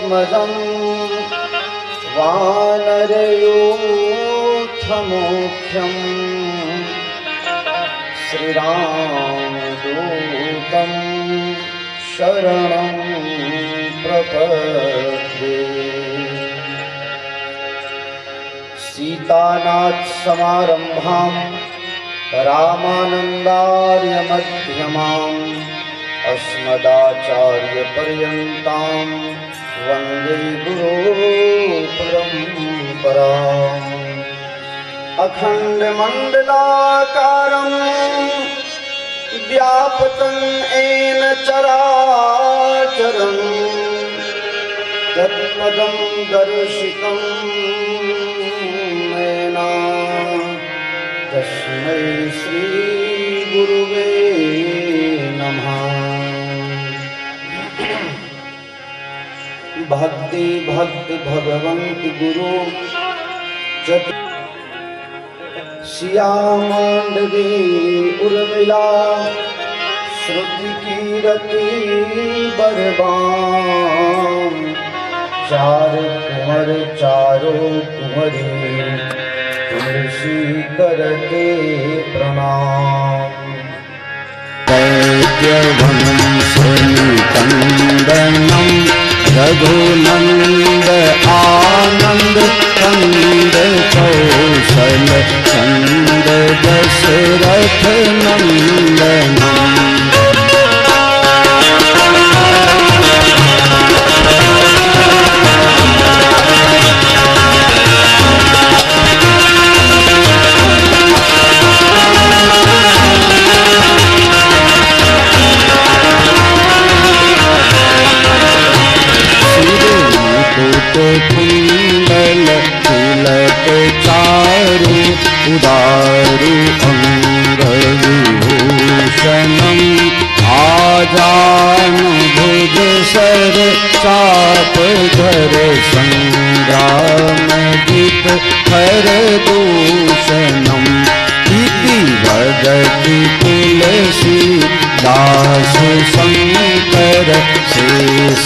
वानरात्मजं वानरयूथमुख्यं श्रीरामदूतं शरणं प्रपद्ये। सीतानाथ समारंभां रामानन्दार्यमध्यमाम् अस्मदाचार्यपर्यन्तां वन्दे गुरुपरम्पराम्। अखण्डमण्डलाकारं व्याप्तं येन चराचरं तत्पदं दर्शितं येन तस्मै श्री गुरुवे नमः। भक्ति भक्त भगवंत गुरु जत सिया मांडवी उर्मिला श्रुति कीरति बरबाम। चार कुंवर चारों कुंवरी तुलसी करते प्रणाम। दैत्यवंशनिकंदनम रघुनंद आनंद कंद कौशल चंद दशरथ नंदनम। कुंडल तिलक चारु उदारु अंगविभूषणं आजानुभुज सर चाप धर संग्रामदीप हर दूषणम्। इति भगति तुलसी दास शंकर शेष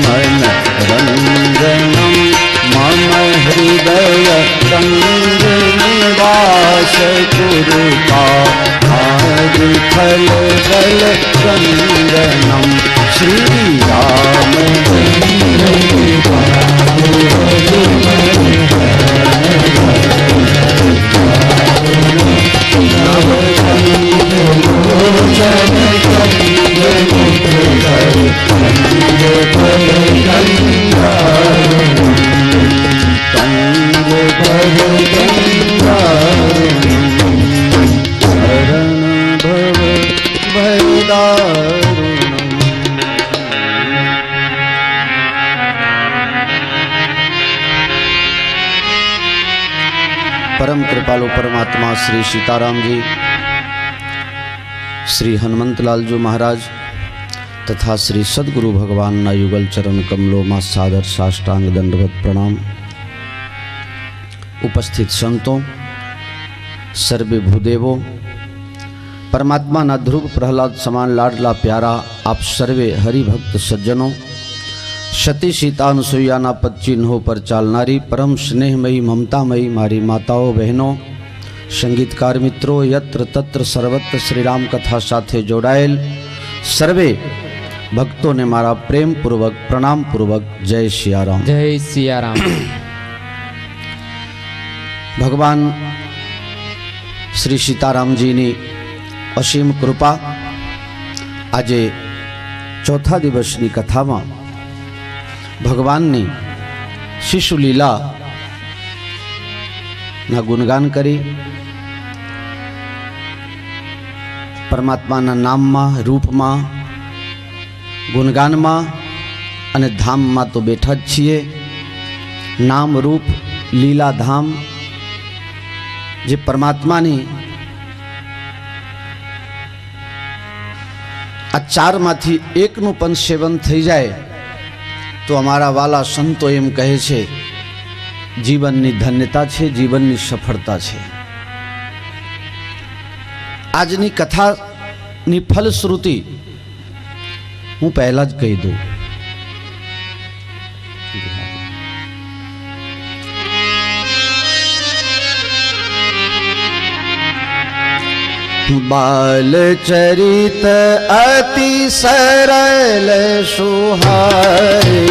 मन रंजनम। मम हृदय रंग निवास कुरुता फल बल चंदनम। श्री राम परम कृपालु परमात्मा श्री सीताराम जी, श्री हनुमंतलाल जी महाराज तथा श्री सदगुरु भगवान ना युगल चरण कमलों में सादर साष्टांग दंडवत प्रणाम। उपस्थित संतों, सर्वे भूदेवों, परमात्मा ना ध्रुव प्रहलाद समान लाडला प्यारा आप सर्वे हरिभक्त सज्जनों, सती सीता अनुसुईया ना पद चिन्हों पर चालनारी परम स्नेहमयी ममतामयी मारी माताओं बहनों, संगीतकार मित्रों, यत्र तत्र सर्वत्र श्री राम कथा साथे जोड़ाયેલ सर्वे भक्तों ने मारा प्रेम पूर्वक प्रणाम पूर्वक जय सियाराम। जय सियाराम। भगवान श्री सीताराम जी नी असीम कृपा आजे चौथा दिवसनी कथा में भगवान ने शिशु लीला ना गुणगान करी। परमात्मा ना नाम में रूप में गुणगान में अने धाम में तो बैठा छीए। नाम रूप लीला धाम जे परमात्मा ने आ चार माथी एक नु पण सेवन थई जाए तो अमारा वाला संतो एम कहे छे जीवननी धन्यता छे, जीवननी सफलता छे। आजनी कथानी फलश्रुति हूँ पहला ज कही दूँ बाल चरित अति सरल सुहाए,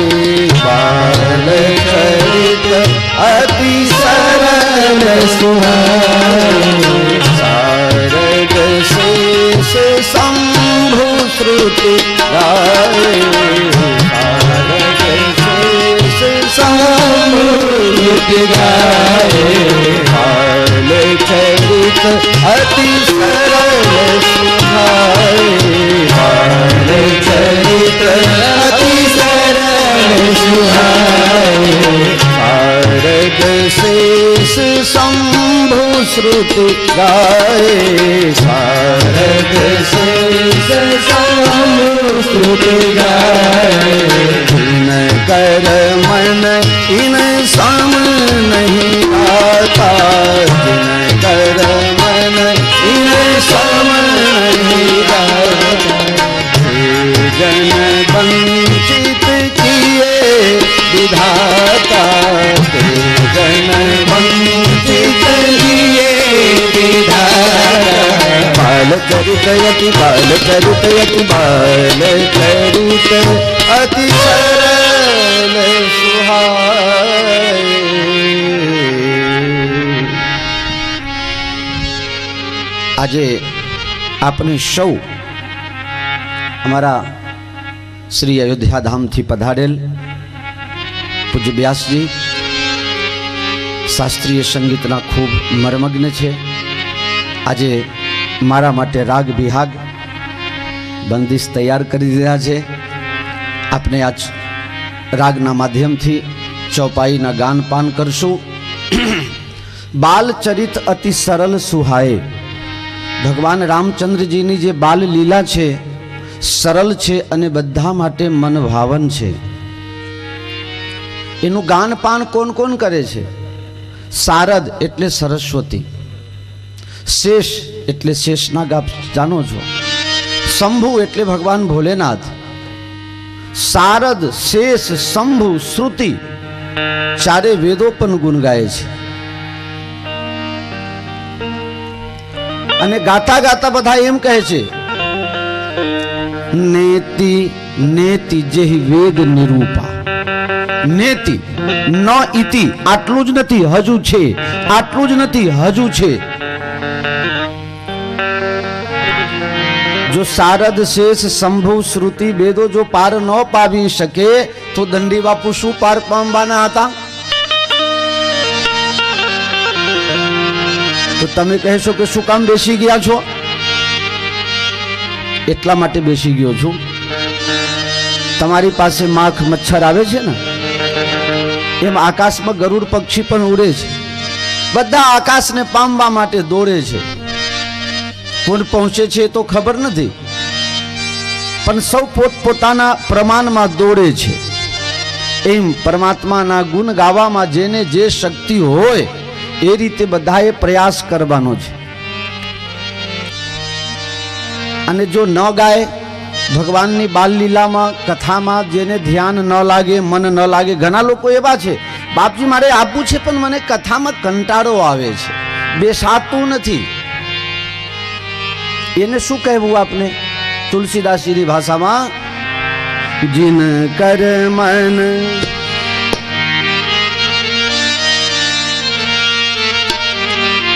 बाल चरित अति सरल सुहाए, शारद शेष शंभु श्रुति गाए, शारद शेष शंभु श्रुति गाए, बाल चरित अति सरल सुहाए, बाल चरित अति सरल सुहाए, शारद शेष शंभु श्रुति गाए, शारद शेष शंभु श्रुति गाए, इन कर मन इन सम नहीं आता, जिन कर मन इन सम नहीं आता, जन वंचित किए विधाता, जन वंचित किए विधाता, बाल चरित यति बाल चरित यति बाल चरित अति सरल सुहाए। આજે આપણે સૌ અમારા શ્રી અયોધ્યા ધામથી પધારેલ પૂજ્ય વ્યાસજી શાસ્ત્રીય સંગીતના ખૂબ મર્મગ્ન છે। આજે મારા માટે રાગ વિહાગ બંદિશ તૈયાર કરી દીધા છે। આપણે આજ રાગના માધ્યમથી ચૌપાઈના ગાનપાન કરશું। બાલ ચરિત અતિ સરળ સુહાય, ભગવાન રામચંદ્રજીની જે બાલ લીલા છે સરળ છે અને બધા માટે મનભાવન છે। એનું ગાનપાન કોણ કોણ કરે છે? શારદ એટલે સરસ્વતી, શેષ એટલે શેષનાગ આપ જાણો છો, શંભુ એટલે ભગવાન ભોલેનાથ, શારદ શેષ શંભુ શ્રુતિ ચારે વેદો પણ ગુણ ગાય છે। અને ગાતા ગાતા બધા એમ કહે છે નેતિ નેતિ જેહી વેદ નિરૂપા, નેતિ ન ઇતિ આટલું જ નથી હજુ છે, આટલું જ નથી હજુ છે। જો શારદ શેષ શંભુ શ્રુતિ વેદો જો પાર ન પાવી શકે તો દંડી બાપુ શું પાર પામવાના હતા? તો તમે કહેશો કે શું કામ બેસી ગયા છો? એટલા માટે બેસી ગયો છું, તમારી પાસે માખ મચ્છર આવે છે ને એમ આકાશમાં ગરુડ પક્ષી પણ ઉડે છે, બધા આકાશને પામવા માટે દોડે છે। કોણ પહોંચે છે તો ખબર નથી, પણ સૌ પોતપોતાના પ્રમાણમાં દોડે છે। એમ પરમાત્માના ગુણ ગાવામાં જેને જે શક્તિ હોય એ રીતે બધાએ પ્રયાસ કરવાનો છે। અને જો ન ગાય ભગવાનની બાલ લીલામાં કથામાં જેને ધ્યાન ન લાગે મન ન લાગે, ઘણા લોકો એવા છે બાપજી મારે આપવું છે પણ મને કથામાં કંટાળો આવે છે, બેસાતું નથી। એને શું કહેવું આપને? તુલસીદાસજીની ભાષામાં जिन कर मन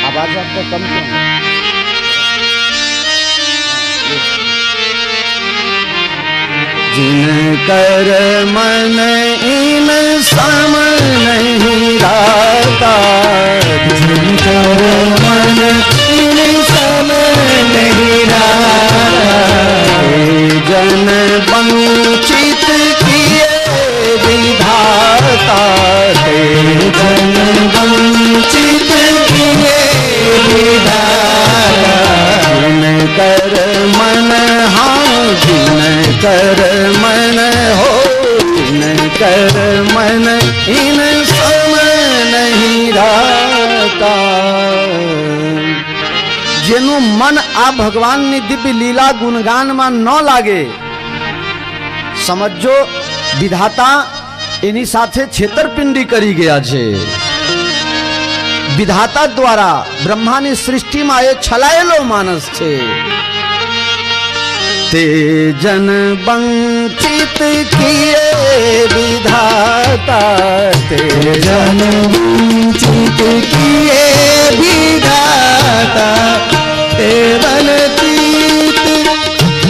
आवाज आपको कम क्यों है? जिन कर मन इन सम नहीं राता, जिन कर मन इन सम नहीं राता, जन वंचित किए विधाता, जन वंचित किए विधाता, जिन कर मन हाँ जिन कर मन हो, जिन कर मन इन सम नहीं राता। જેનું મન આ ભગવાનની દિવ્ય લીલા ગુણગાનમાં ન લાગે, સમજો વિધાતા એની સાથે છેતરપિંડી કરી ગયા છે. વિધાતા દ્વારા બ્રહ્માની સૃષ્ટિમાં એ છલાયેલો માણસ છે. તે જન વંચિત કિએ વિધાતા, તે જન વંચિત કિએ વિધાતા, તે વંચિત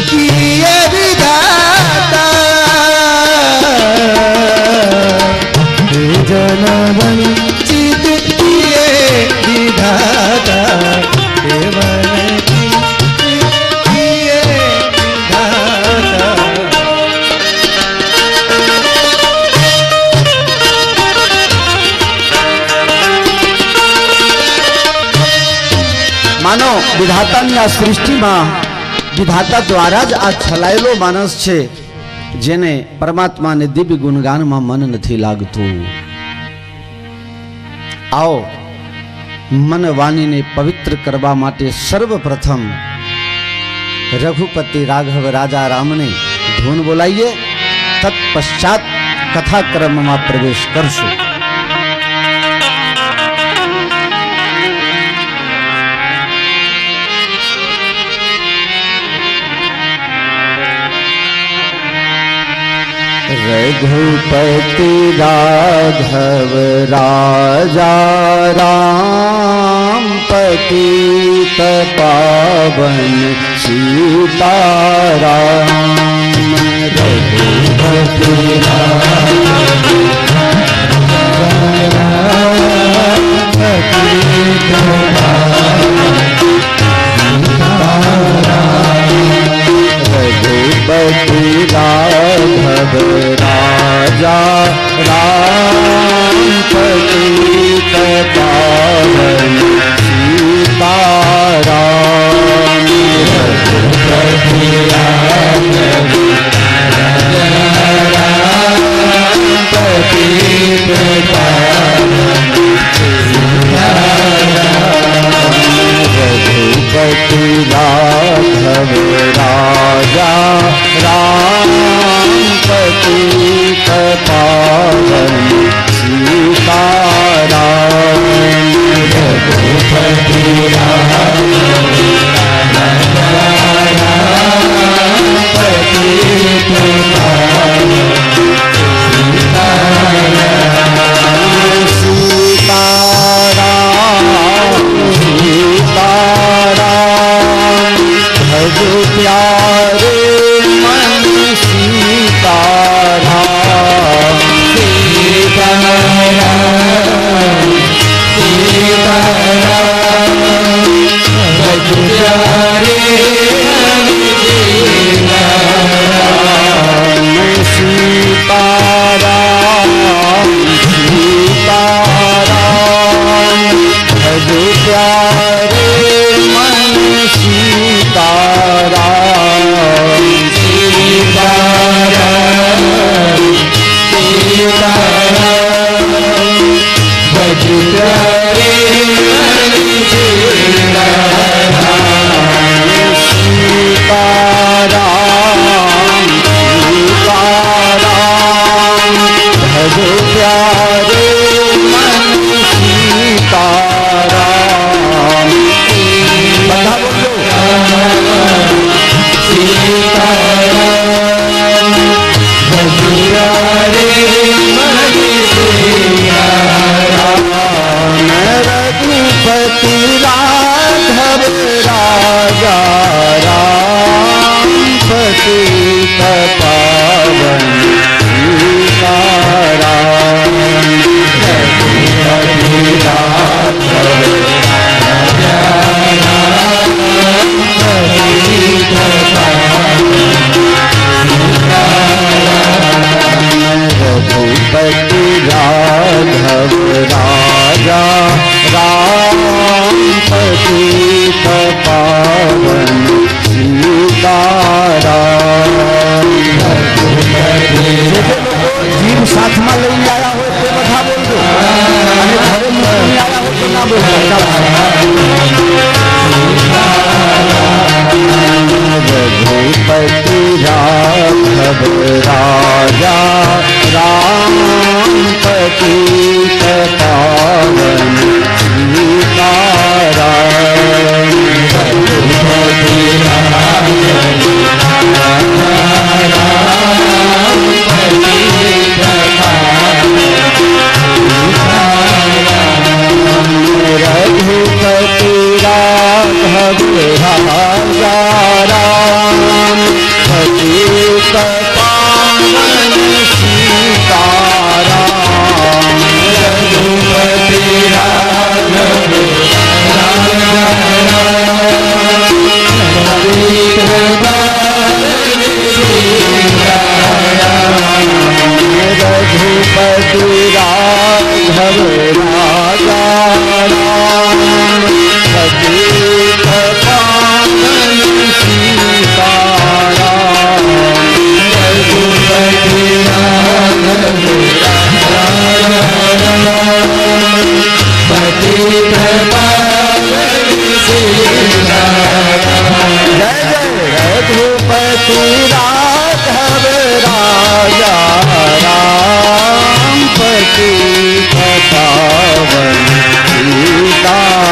કિએ વિધાતા, તે જન વંચિત કિએ વિધાતા, તે માનો વિધાતાની આ સૃષ્ટિમાં વિધાતા દ્વારા જ આ છલાયેલો માણસ છે, જેને પરમાત્માને દિવ્ય ગુણગાનમાં મન નથી લાગતું. આવો મન વાણીને પવિત્ર કરવા માટે સર્વપ્રથમ રઘુપતિ રાઘવ રાજા રામને ધૂન બોલાઈએ, તત્પશ્ચાત કથાક્રમમાં પ્રવેશ કરશું. रघुपति राघव राजा राम पतित पावन सीताराम. रघुपति रघुपति राघव राजा राम पतित पावन सीताराम. रघुपति राघव राम पतित पावन रघुपति राघव राजा राम पतित पावन सीताराम. रघुपति राघव राम पतित पावन सीताराम. सीताराम भज प्यारे मन सीताराम. सीताराम सीताराम भज प्यारे मन सीताराम. सीताराम सीताराम भज प्यारे मन सीताराम. सीताराम सीताराम भज प्यारे मन सीताराम. सीताराम सीताराम भज प्यारे मन सीताराम. बता बोलो सीताराम भज प्यारे मन सीताराम. रघुपति राघव राजा राम पतित पावन सीताराम. रघुपति राघव राजा राम पतित पावन रघुपति राघव राजा राम पतित पावन सीताराम. जीव साथ में लई आया हो तो बता बोल दो, अरे घरे में नहीं आया हो तो ना बोल. रघुपति राघव राजा राम पतित पावन सीताराम। रघुपति राम रघुपति राघव राजा राम पतित पावन सीताराम। रघुपति राघव राजा राम पतित पावन सीताराम। रघुपति राघव राजा राम पतित पावन सीताराम। रघुपति राघव राजा राम पतित पावन सीताराम। जय जय रघुपति राघव राजा राम पतित पावन सीताराम।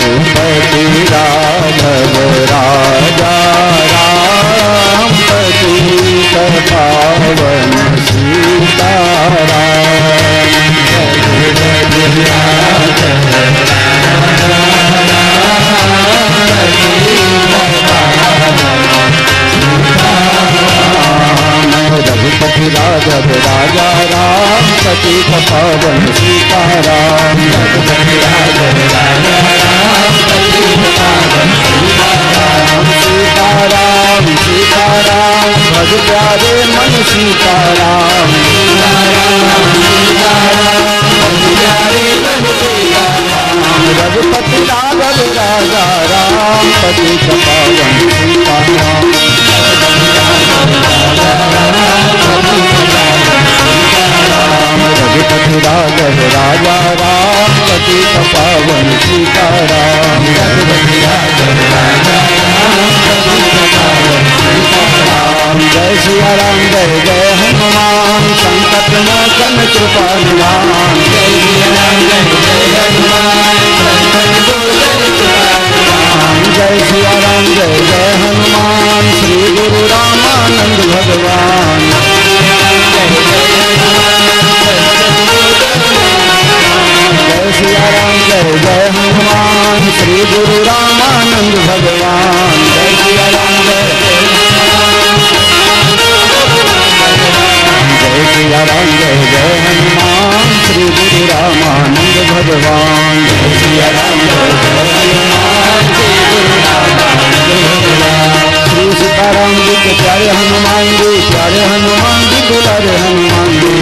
रघुपति राघव राजा राम पतित पावन सीताराम। रघुपति राघव रघुपति राघव राजा राम पतित पावन सीताराम। रघुपति राघव राजा राम पतित पावन सीताराम। सीताराम सीताराम भज प्यारे मन सीताराम। सीताराम सीताराम भज प्यारे मन सीताराम। रघुपति राघव राजा राम पतित पावन सीताराम। रघुपति राघव राजा राम पतित पावन सीताराम। रघुपति राघव राजा राम पतित पावन सीताराम। जय सिया राम जय जय हनुमान संकट मोचन कृपा निधान। जय सिया राम जय जय हनुमान संकट मोचन कृपा निधान। जय सिया राम जय जय हनुमान श्री गुरु रामानंद भगवान। जय सिया राम जय जय हनुमान श्री गुरु रामानंद भगवान। जय सिया राम जय सिया राम जय जय हनुमान श्री गुरु रामानंद भगवान। जय सिया राम जय जय हनुमान श्री गुरु रामानंद भगवान। श्री सीताराम जी के प्यारे हनुमान जी प्यारे हनुमान जी दुलारे हनुमान जी।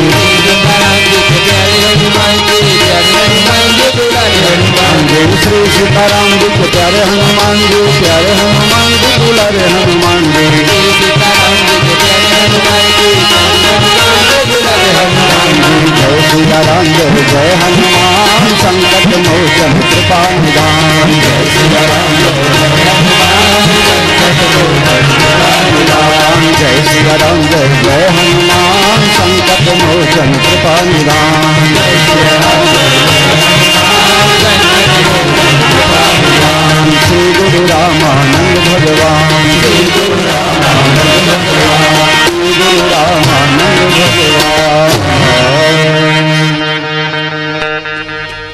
सीताराम जी के प्यारे हनुमान जी प्यारे हनुमान जी दुलारे हनुमान जी। श्री सीताराम जी के प्यारे हनुमान जी प्यारे हनुमान जी दुलारे हनुमान जी। सीताराम जी के प्यारे हनुमान जी दुलारे हनुमान जी। जय सिया राम जय जय हनुमान संकट मोचन कृपा निधान। जय सिया राम जय जय हनुमान संकट मोचन कृपा निधान। जय सिया राम जय जय हनुमान संकट मोचन कृपा निधान। जय सिया राम जय जय हनुमान संकट मोचन कृपा निधान। श्री गुरु रामानंद भगवान। श्री गुरु रामानंद भगवान। श्री गुरु रामानंद भगवान।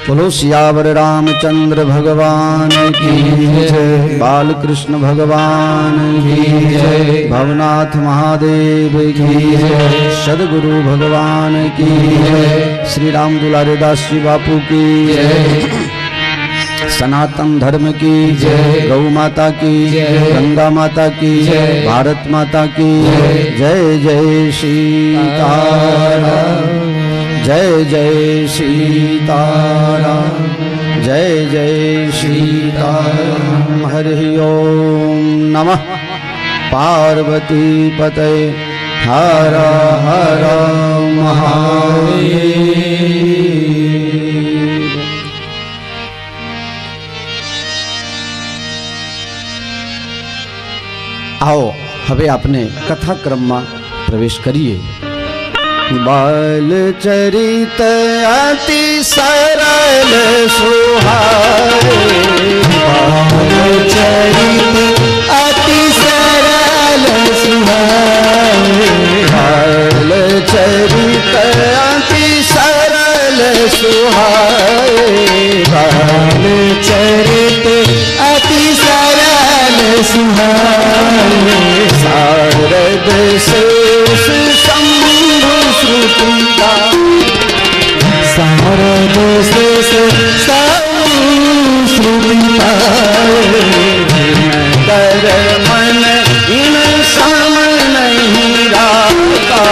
बोलो सियावर रामचंद्र भगवान की जय। बालकृष्ण भगवान की जय। भवनाथ महादेव की जय। सदगुरु भगवान की जय। श्री राम दुलारे दास जी बापू की जय। सनातन धर्म की जय। गौ माता की जय। गंगा माता की जय। भारत माता की जय। जय सीताराम जय जय सीताराम जय जय सीताराम। हरि ओम नमः पार्वती पतये हर हर महादेव। आओ हवे आपने कथाक्रम में प्रवेश करिए। बाल चरित अति सरल सुहाए, बाल चरित अति सरल सुहाए, बाल चरित अति सरल सुहाए, बाल चरित अति सरल सुहाए, शारद शेष शंभु श्रुतिका, शारद शेष शंभु श्रुतिका, कर मन इन सम नहीं राता,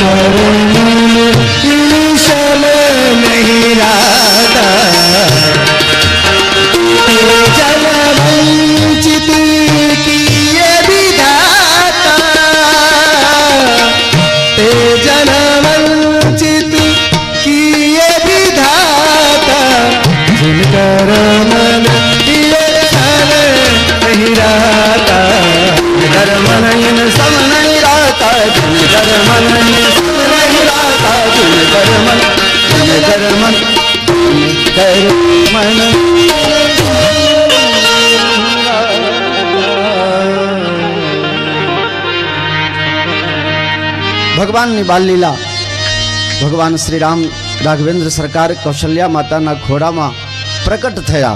कर मन इन सम नहीं राता, जल वंचित किए विधाता, ते जल वंचित किए विधाता, जिनकर मन ये सन नहीं राता, जिनकर मन इन सब नहीं राता, जिनकर मन इन सब नहीं राता, जिनकर मन जिनकर मन जिनकर मन भगवान ની બાલ લીલા ભગવાન શ્રી રામ રાઘવેન્દ્ર સરકાર કૌશલ્યા માતાના ખોડામાં પ્રકટ થયા।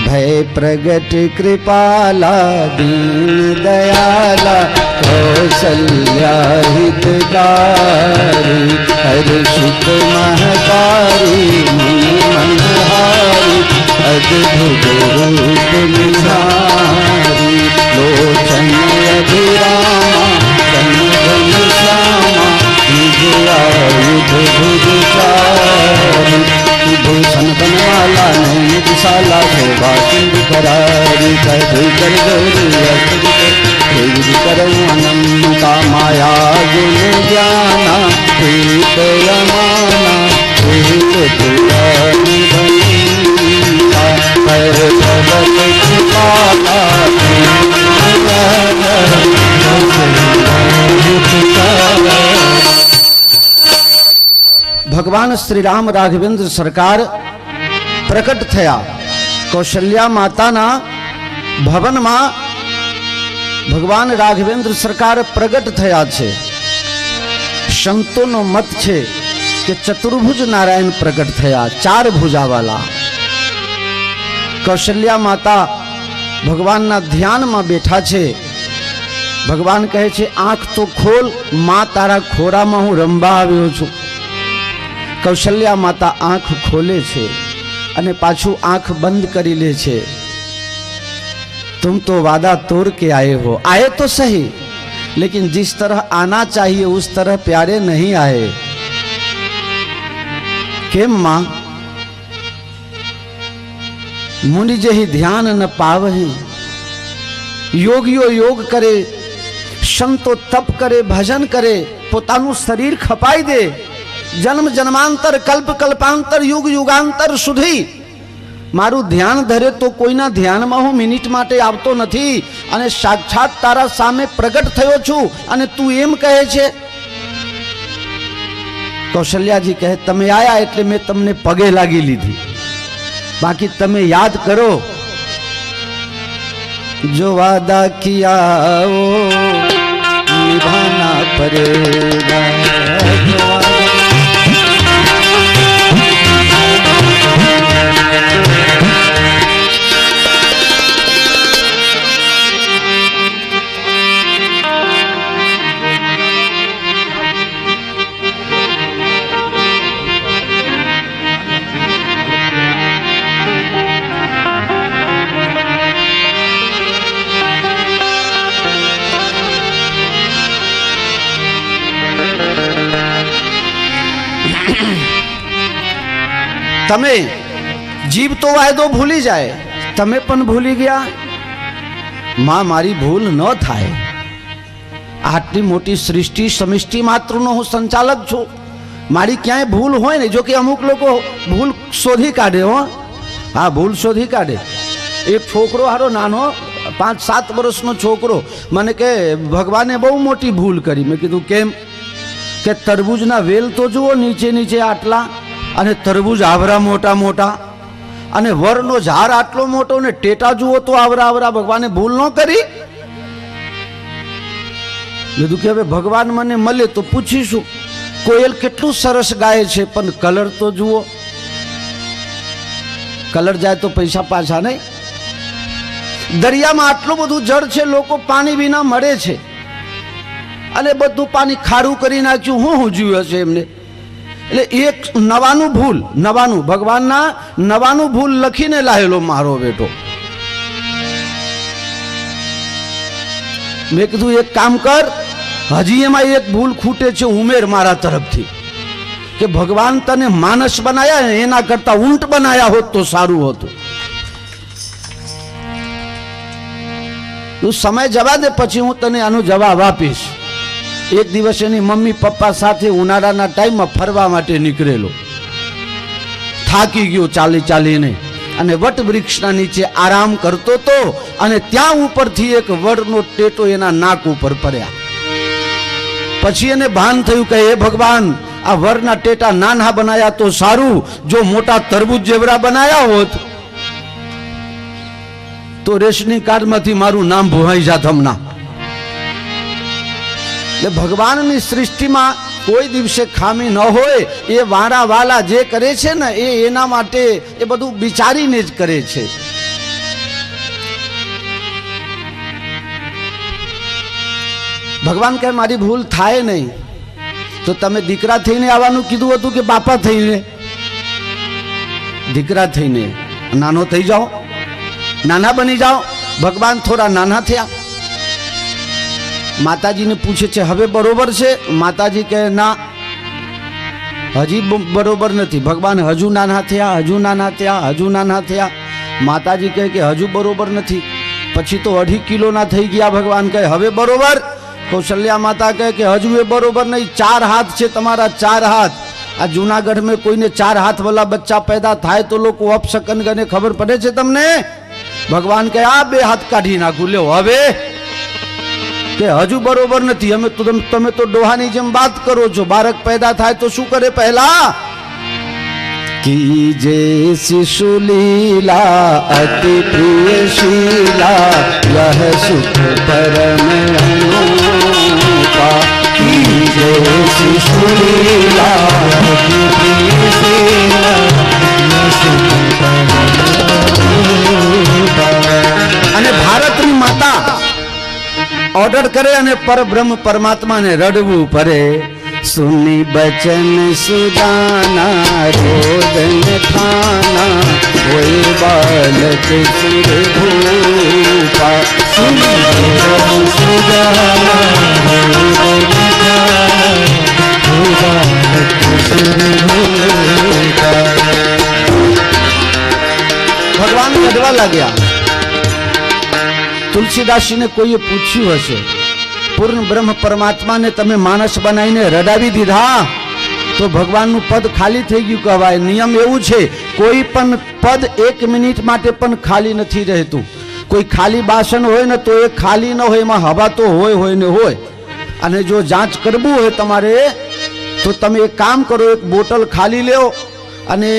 ભય પ્રગટ કૃપાલા દીન દયાલા કૌશલ્યા હિતકારી, હર્ષિત महकारी मनहारी, अद्भुत रूप निहारी, लोचन अभिरामा संगम श्यामा, निज आयुध भुजचारी, भूषण बनमाला नयन विशाला, शोभा सिंधु करारी, कभी कर गौरी करऊ अनंता, माया गुण ज्ञाना प्रीत यमाना, प्रीत पुराणी बनीता, कर जगत कृपाला भगवान श्री राम राघवेंद्र सरकार प्रकट थया। कौशल्या माताना भवन में भगवान राघवेंद्र सरकार प्रकट थया छे। संतों मत छे कि चतुर्भुज नारायण प्रकट थया, चार भुजा वाला। कौशल्या माता भगवान ना ध्यान में बैठा छे। भगवान कहे छे आंख तो खोल, मां तारा खोरा में हूँ रंबा आव्यो छुं। कौशल्या माता आंख खोले छे अने पाछू आंख बंद करी ले छे। तुम तो वादा तोड़ के आए हो, आए तो सही, लेकिन जिस तरह आना चाहिए उस तरह प्यारे नहीं आए। केम मां? मुनि जही ध्यान न पावही, योगियो योग करे, संतो तप करे, भजन करे, पोतानु शरीर खपाई दे, जन्म जन्मांतर कल्प कल्पांतर युग युगांतर सुधी मारू ध्यान धरे तो कोईना ध्यान में हूँ मिनिट माटे आवतो नथी अने साक्षात तारा सामे प्रकट थयो छू अने तू एम कहे छे। कौशल्याजी कहे तमे आया एटले मैं तमने पगे लागी लीधी, बाकी तमे याद करो जो वादा किया वो निभाना पड़ेगा। तमे जीव तो वायदो भूली जाए, तमे पण भूली गया। मां मारी भूल न थाय, आटली मोटी सृष्टि समिष्टि मात्र नो हूँ संचालक छू, मारी क्या भूल होय ने, जो कि अमुक लोगों भूल शोधी काढ़े हो। हाँ, भूल शोधी काढ़े। एक छोकरो हारो नानो 5-7 વર્ષનો છોકરો મને કે ભગવાને બહુ મોટી ભૂલ કરી. મેં કીધું કેમ? કે તરબૂજના વેલ તો જુઓ નીચે નીચે આટલા, અને તરબૂજ આવરા મોટા મોટા, અને વરનો ઝાડ આટલો મોટો, ને ટેટા જુઓ તો આવરા આવરા. ભગવાને ભૂલ ન કરી? કીધું કે હવે ભગવાન મને મળે તો પૂછીશું. કોયલ કેટલું સરસ ગાય છે, પણ કલર તો જુઓ. કલર જાય તો પૈસા પાછા નહીં. દરિયામાં આટલું બધું જળ છે, લોકો પાણી વિના મરે છે, અને બધું પાણી ખારું કરી નાખ્યું. હું જીવ્યું હશે એમને? એટલે એક નવાનું ભૂલ, નવાનું ભગવાનના નવાનું ભૂલ લખીને લાયેલો મારો બેટો. મેં કીધું એક કામ કર, હજી એમાં એક ભૂલ ખૂટે છે, ઉમેર મારા તરફથી. કે ભગવાન તને માનસ બનાયા, એના કરતા ઊંટ બનાયા હોત તો સારું હતું. તું સમય જવા દે, પછી હું તને આનો જવાબ આપીશ. એક દિવસ એની મમ્મી પપ્પા સાથે ઉનાળાના ટાઈમમાં ફરવા માટે નીકળેલો. થાકી ગયો ચાલી ચાલીને, અને વટ વૃક્ષના નીચે આરામ કરતો તો, અને ત્યાં ઉપરથી એક વડનો ટેટો એના નાક ઉપર પડ્યા. પછી એને ભાન થયું કે હે ભગવાન, આ વરના ટેટા નાના બનાયા તો સારું, જો મોટા તરબૂજ જેવડા બનાયા હોત તો રેશનિંગ કાર્ડમાંથી મારું નામ ભૂવાઈ જાત હમણાં. એટલે ભગવાનની સૃષ્ટિમાં કોઈ દિવસે ખામી ન હોય. એ વારા વાલા જે કરે છે ને, એ એના માટે એ બધું વિચારીને જ કરે છે. ભગવાન કહે મારી ભૂલ થાય નહીં તો તમે દીકરા થઈને આવવાનું કીધું હતું કે બાપા થઈને? દીકરા થઈને નાનો થઈ જાઓ, નાના બની જાઓ. ભગવાન થોડા નાના થયા. માતાજીને પૂછે છે હવે બરોબર છે? માતાજી કહે ના, હજી બરોબર નથી. ભગવાન હજુ નાના થયા, હજુ નાના થયા, હજુ નાના થયા. માતાજી કહે કે હજુ બરોબર નથી. પછી તો 2.5 કિલોના થઈ ગયા. ભગવાન કહે હવે બરોબર? કૌશલ્યા માતા કહે કે હજુ એ બરોબર નહીં. 4 હાથ છે તમારા, 4 હાથ. આ જૂનાગઢ में કોઈને 4 હાથ વાળા બચ્ચા પેદા થાય તો લોકો અપશકન ગણે. ખબર પડે છે તમને? ભગવાન કહે આ 2 હાથ કાઢી નાખું. લ્યો હવે કે હજુ બરોબર નથી. અમે તો તમે તો ડોહાની જેમ વાત કરો છો. બાળક પેદા થાય તો શું કરે પહેલા? कीजे शिशु लीला अति प्रिय शीला, यह सुख परम अनुपा. कीजे शिशु लीला अति प्रिय शीला, यह सुख परम अनुपा. અને ભારતની માતા ઓર્ડર કરે અને પરબ્રહ્મ પરમાત્માને રડવું પડે. सुनी बचन सुदाना रोदन थाना, कोई बालक सुर भूपा. सुनी बचन सुदाना रोदन थाना, कोई बालक सुर भूपा. भगवान रडवा लाग्या. तुलसीदासजीने कोઈએ પૂછ્યું હશે, પૂર્ણ બ્રહ્મ પરમાત્માને તમે માનસ બનાવીને રડાવી દીધા તો ભગવાનનું પદ ખાલી થઈ ગયું કહેવાય. નિયમ એવું છે, કોઈ પણ પદ 1 મિનિટ માટે પણ ખાલી નથી રહેતું. કોઈ ખાલી બાસણ હોય ને તો એ ખાલી ન હોય, એમાં હવા તો હોય ને હોય. અને જો જાંચ કરવું હોય તમારે તો તમે એક કામ કરો, એક બોટલ ખાલી લ્યો અને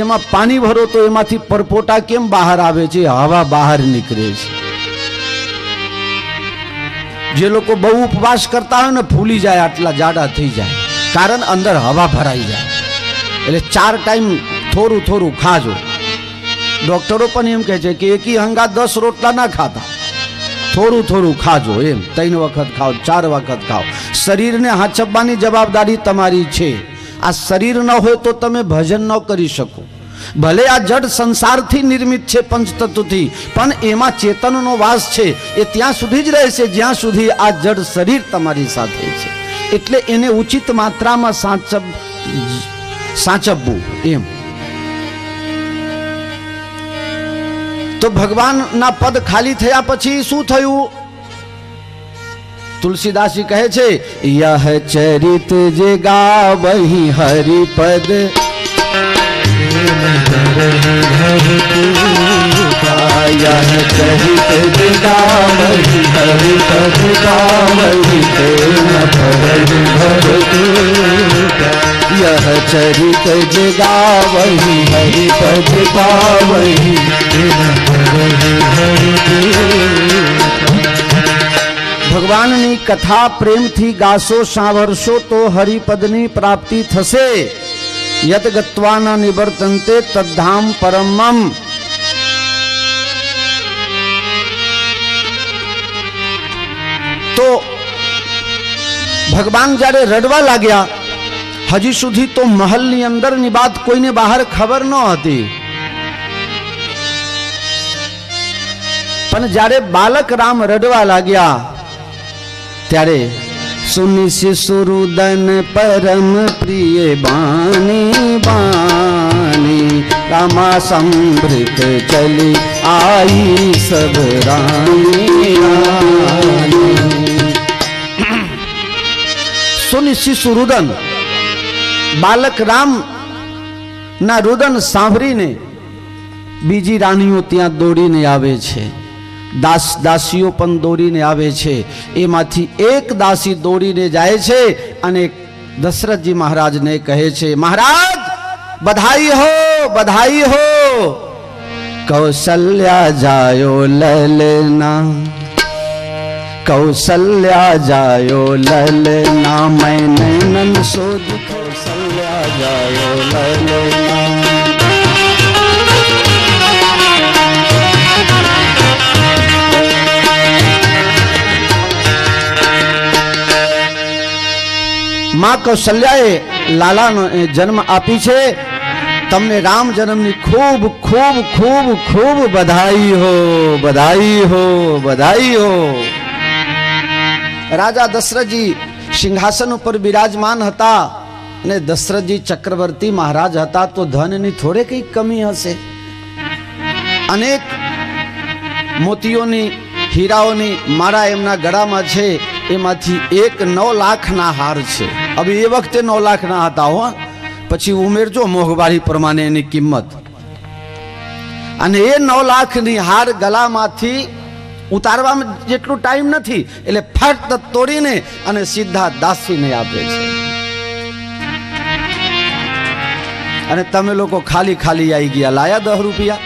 એમાં પાણી ભરો તો એમાંથી પરપોટા કેમ બહાર આવે છે? હવા બહાર નીકળે છે. જે લોકો બહુ ઉપવાસ કરતા હોય ને ફૂલી જાય, આટલા જાડા થઈ જાય, કારણ અંદર હવા ભરાઈ જાય. એટલે 4 ટાઈમ થોડું થોડું ખાજો. ડોક્ટરો પણ એમ કહે છે કે એકી હંગા 10 રોટલા ના ખાતા, થોડું થોડું ખાજો. એમ 3 વખત ખાઓ, 4 વખત ખાઓ. શરીરને હાચવવાની જવાબદારી તમારી છે. આ શરીર ન હોય તો તમે ભજન ન કરી શકો. ભલે આ જડ સંસારથી નિર્મિત છે, પંચતત્વથી, પણ એમાં ચેતનનો વાસ છે. એ ત્યાં સુધી જ રહેશે જ્યાં સુધી આ જડ શરીર તમારી સાથે છે. એટલે એને ઉચિત માત્રામાં સાચવવું. એમ તો ભગવાનના પદ ખાલી થયા પછી શું થયું? તુલસીદાસજી કહે છે, યહ ચરિત જે ગાવહી હરિપદ, यह चरित जगावही हरि पद पावही तेन परहि भवतुका। यह चरित जगावही हरि पद पावही तेन परहि भवतुका। ભગવાનની કથા પ્રેમથી ગાશો સાંભળશો તો હરિપદની પ્રાપ્તિ થશે. યત ગત્વા ન નિવર્તન્તે તદ્ધામ પરમમ. તો ભગવાન જ્યારે રડવા લાગ્યા, હજી સુધી તો મહલની અંદરની વાત કોઈને બહાર ખબર ન હતી, પણ જ્યારે બાલક રામ રડવા લાગ્યા ત્યારે સુની શિશુરુદન પરમ પ્રિય બાની બાની રામા સંભૃત ચલી આઈ સબ રાની. સુની શિશુરુદન બાલક રામ ના રુદન સાંભળીને બીજી રાણીઓ ત્યાં દોડીને આવે છે, દાસીઓ પણ દોડીને આવે છે. એમાંથી એક દાસી દોડીને જાય છે અને દશરથજી મહારાજને કહે છે, મહારાજ બધાઈ હો, બધાઈ હો. કૌશલ્યા જાયો લલના, કૌશલ્યા જાયો લલના, મેં નૈનન શોધ કૌશલ્યા જાયો લલના. માં કૌશલ્યાએ લાલાનો જન્મ આપી છે. તમને રામ જન્મની ખૂબ ખૂબ ખૂબ ખૂબ બધાઈ હો, બધાઈ હો, બધાઈ હો. રાજા દશરથજી સિંહાસન ઉપર બિરાજમાન હતા અને દશરથજી ચક્રવર્તી મહારાજ હતા, તો ધનની થોડે કઈ કમી હશે. અનેક મોતીઓની હીરાઓની માળા એમના ગળામાં છે, એમાંથી એક 9 લાખના હાર છે. હવે એ વખતે 9 લાખના હતા હો, પછી ઉમેરજો મોંઘવારી પ્રમાણે એની કિંમત. અને એ 9 લાખની હાર ગળામાંથી ઉતારવામાં જેટલું ટાઈમ નથી, એટલે ફટ તોડીને અને સીધા દાસીને આપે છે. અને તમે લોકો ખાલી ખાલી આવી ગયા, લાયા 10 રૂપિયા.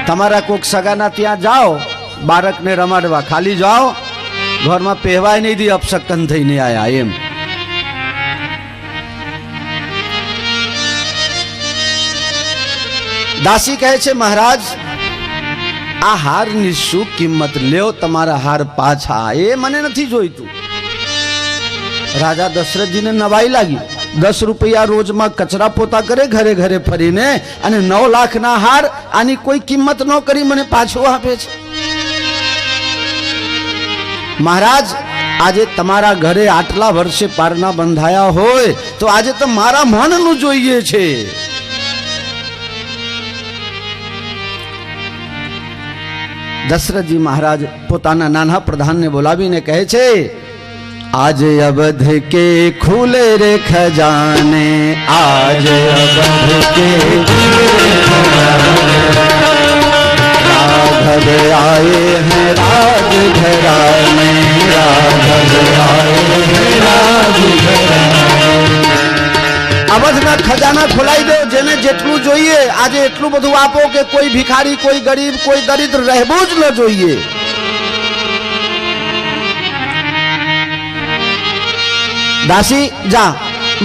તમારા કોક સગાના ત્યાં જાઓ, બાળકને રમાડવા ખાલી જાઓ, ઘરમાં પહેવાય નહીં દી, અપશકન થઈને આયા એમ. દાસી કહે છે, મહારાજ આ હારની શું કિંમત, લ્યો તમારા હાર પાછા, એ મને નથી જોઈતું. રાજા દશરથજીને નવાઈ લાગી. 10 રૂપિયા રોજમાં કચરા પોતા કરે ઘરે ઘરે ફરીને, અને 9 લાખના હાર, આની કોઈ કિંમત ન કરી મને પાછો આપે છે. મહારાજ આજે તમારા ઘરે આટલા વર્ષે પારના બંધાયા હોય તો આજે તો મારા મનનું જોઈએ છે. દશરથજી મહારાજ પોતાના નાના પ્રધાનને બોલાવીને કહે છે, आज अवध के खुले रे खजाने, आज अवध के राघव आए हैं राजघराने, राघव आए हैं राजघराने. અવધના ખજાના ખોલાઈ દો, જેને જેટલું જોઈએ આજે એટલું બધું આપો કે કોઈ ભિખારી, કોઈ ગરીબ, કોઈ દરિદ્ર રહેવું જ ન જોઈએ. દાસી જા,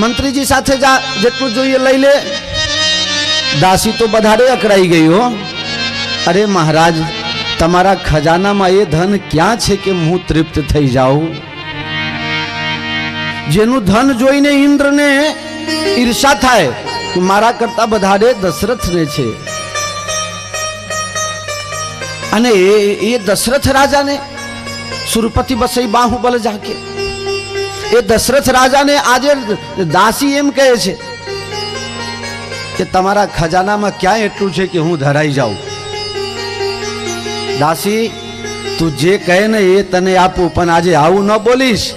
મંત્રીજી સાથે જા, જેટલું જોઈએ લઈ લે. દાસી તો બધારે અકળાઈ ગઈ હો. અરે મહારાજ તમારા ખજાનામાં એ ધન ક્યાં છે કે હું તૃપ્ત થઈ જાઉં? જેનું ધન જોઈને ઇન્દ્રને ઈર્ષા થાય, મારા કરતા વધારે દશરથને છે. અને એ દશરથ રાજાને સુરપતિ બસઈ બાહુબલ જાકે, એ દશરથ રાજાને આજે દાસી એમ કહે છે કે તમારા ખજાનામાં ક્યાં એટલું છે કે હું ધરાઈ જાઉં? દાસી તું જે કહે ને એ તને આપું, પણ આજે આવું ન બોલીશ.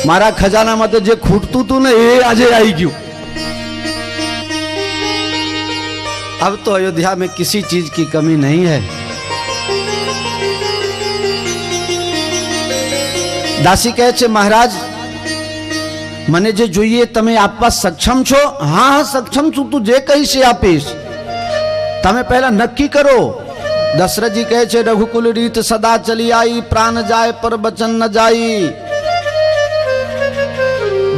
મારા ખજાનામાં તો જે ખૂટતું તું ને એ આજે આવી ગયું. अब तो अयोध्या में किसी चीज की कमी नहीं है। दासी कहे छे महाराज मने जे જોઈએ તમે આપવા સક્ષમ છો? હા હા સક્ષમ છું, તું જે કહીશ એ આપીશ, તમે પહેલા નક્કી કરો। દશરથજી કહે છે રઘુકુલ રીત સદા ચલી आई, प्राण जाए पर वचन न जाई।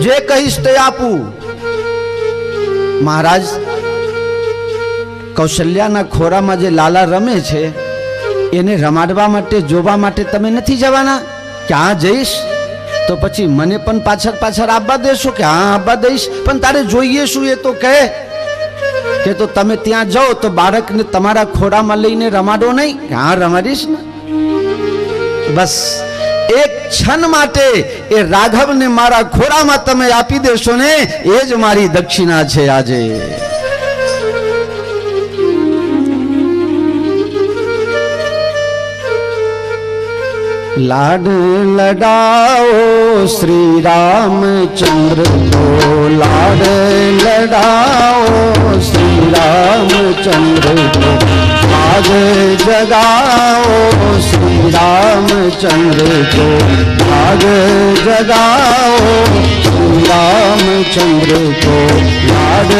જે કહીશ તે આપું। મહારાજ કૌશલ્યાના ખોરામાં જે લાલા રમે છે એને રમાડવા માટે જોવા માટે તમે નથી જવાના? ક્યાં જઈશ તો પછી મને પણ પાછળ પાછળ આવવા દેશો કે? હા આવવા દઈશ, પણ તારે જોઈએ શું એ તો કહે। કે તો તમે ત્યાં જાઓ તો બાળકને તમારા ખોરામાં લઈને રમાડો નહીં? હા રમાડીશ ને। બસ એક क्षण માટે એ રાઘવને મારા ખોરામાં તમે આપી દેશો ને, એ જ મારી દક્ષિણા છે આજે। लाड लडाओ श्री रामचंद्र को, लाड लडाओ श्री रामचंद्र को, भाग जगाओ श्री रामचंद्र को, भाग जगाओ श्री रामचंद्र को, लाड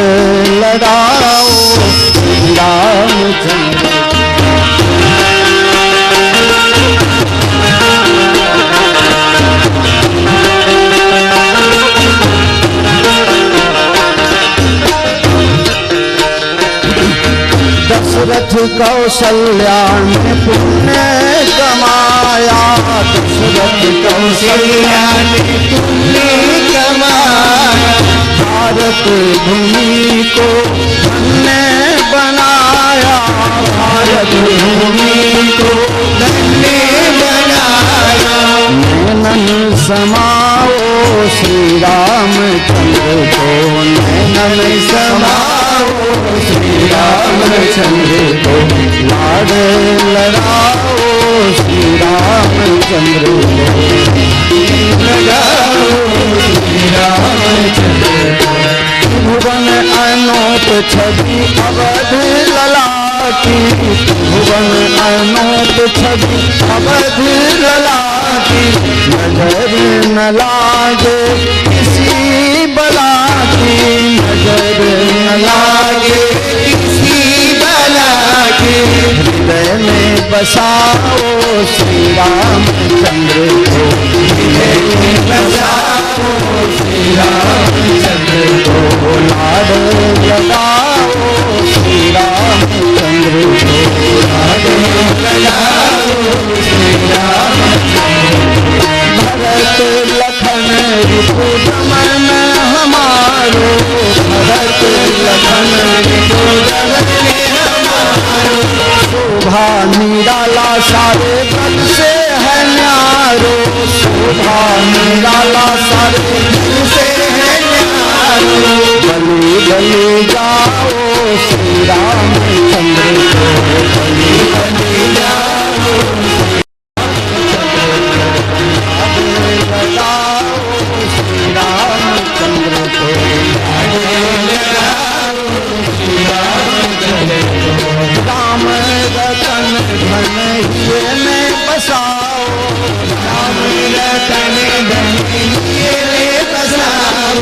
लडाओ श्री रामचंद्र को। दशरथ कौशल्या ने पुण्य कमाया, दशरथ कौशल्या ने पुण्य कमाया, भारत भूमि को धन्य बनाया, भारत भूमि को धन्य बनाया। नैनन समाओ श्री रामचंद्र को, नैनन समाओ श्री रामचंद्र को, लाड लड़ाओ श्री रामचंद्र को, लगाओ श्री रामचंद्र को। भुवन अनोप छवि अवध लला की, भुवन अनोप छवि अवध लला की, नजर न लागे किसी बला की, नजर न लागे किसी बला की। हृदय में बसाओ श्री रामचंद्र को, हृदय में बसाओ श्री रामचंद्र को, लाड लगाओ श्री रामचंद्र को, लाड लगाओ श्री रामचंद्र को। भरत लखन रिपुदमन हमारो, भरत लखन रिपुदमन हमारो, शोभा निराला सारे पद से है न्यारो, शोभा निराला सारे पद से है न्यारो। बलि बलि जाओ श्री रामचंद्र को, बलि बलि जाओ श्री रामचंद्र को, राम रतन धन हिये में बसाओ, राम रतन धन हिये में बसाओ।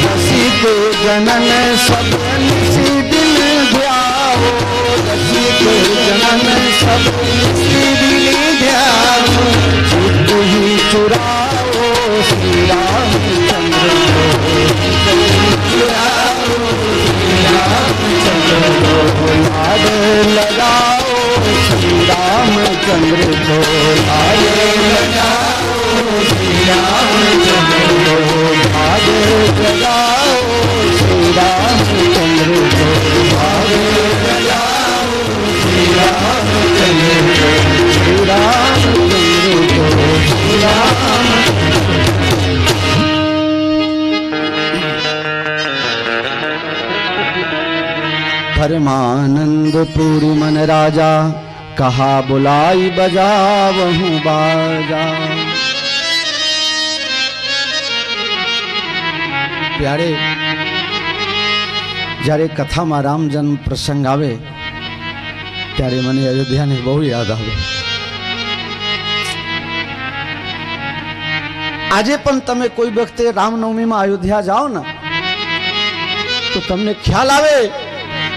रसिक जनन सब निसी दिन ध्याओ, रसिक जनन सब निसी दिन ध्याओ। चित्त ही चुराओ श्री रामचंद्र को, चुराओ श्री रामचंद्र को, लाड लगाओ श्री रामचंद्र को, लाड लगाओ श्री रामचंद्र को, भाग जगाओ श्री रामचंद्र को, भाग जगाओ श्री रामचंद्र को, श्री रामचंद्र को, श्री रामचंद्र को। परमानंदपुर मन राजा, कहा बुलाई बजावहु बाजा। प्यारे જ્યારે કથામાં રામ જન્મ પ્રસંગ આવે ત્યારે મને અયોધ્યાની બહુ યાદ આવે. આજે પણ તમે કોઈ વખતે રામનવમીમાં અયોધ્યા જાઓ ને તો તમને ખ્યાલ આવે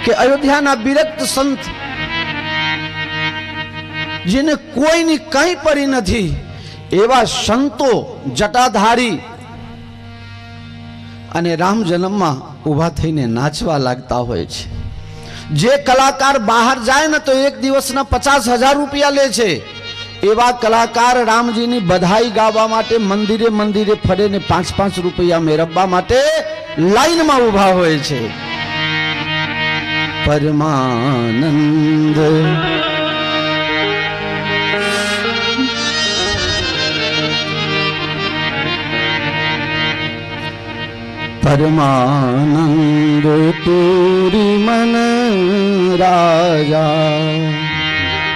કે અયોધ્યાના વિરક્ત સંત જેને કોઈની કઈ પડી નથી એવા સંતો જટાધારી અને રામ જન્મમાં ઊભા થઈને નાચવા લાગતા હોય છે. જે કલાકાર બહાર જાય ને તો એક દિવસના 50,000 રૂપિયા લે છે. એવા કલાકાર રામજીની બધાઈ ગાવા માટે મંદિરે મંદિરે ફરે ને 5-5 રૂપિયા મેળવવા માટે લાઈનમાં ઊભા હોય છે. પરમાનંદ પરમાનંદ પૂરી મન રાજા,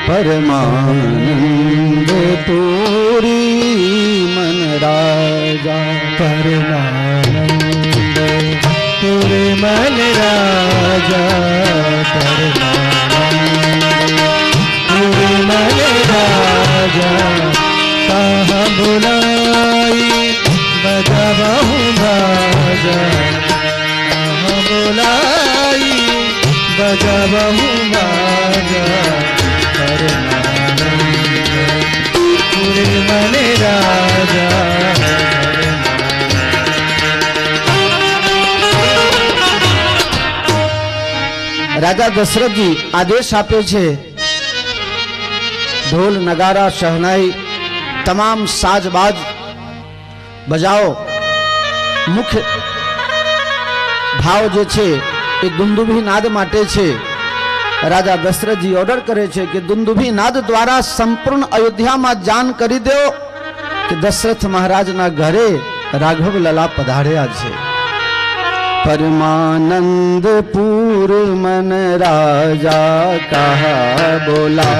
પરમાનંદ પૂરી મન રાજા, પરમાનંદ પૂરી મન રાજા, પરમાનંદ પૂરી મન રાજા. કહા બુલાઈ બજાવહું બાજા, કહા બુલાઈ બજાવહું બાજા. પરમાનંદ પૂરી મન રાજા. રાજા દશરથજી આદેશ આપે છે, ઢોલ નગારા શહનાઈ તમામ સાજબાજ બજાવો. મુખ્ય ભાવ જે છે એ દુંદુભી નાદ માટે છે. રાજા દશરથજી ઓર્ડર કરે છે કે દુંદુભી નાદ દ્વારા સંપૂર્ણ અયોધ્યામાં જાન કરી દો કે દશરથ મહારાજના ઘરે રાઘવ લલા પધાર્યા છે. પરમાનંદ પૂર મન રાજા, કહા બોલા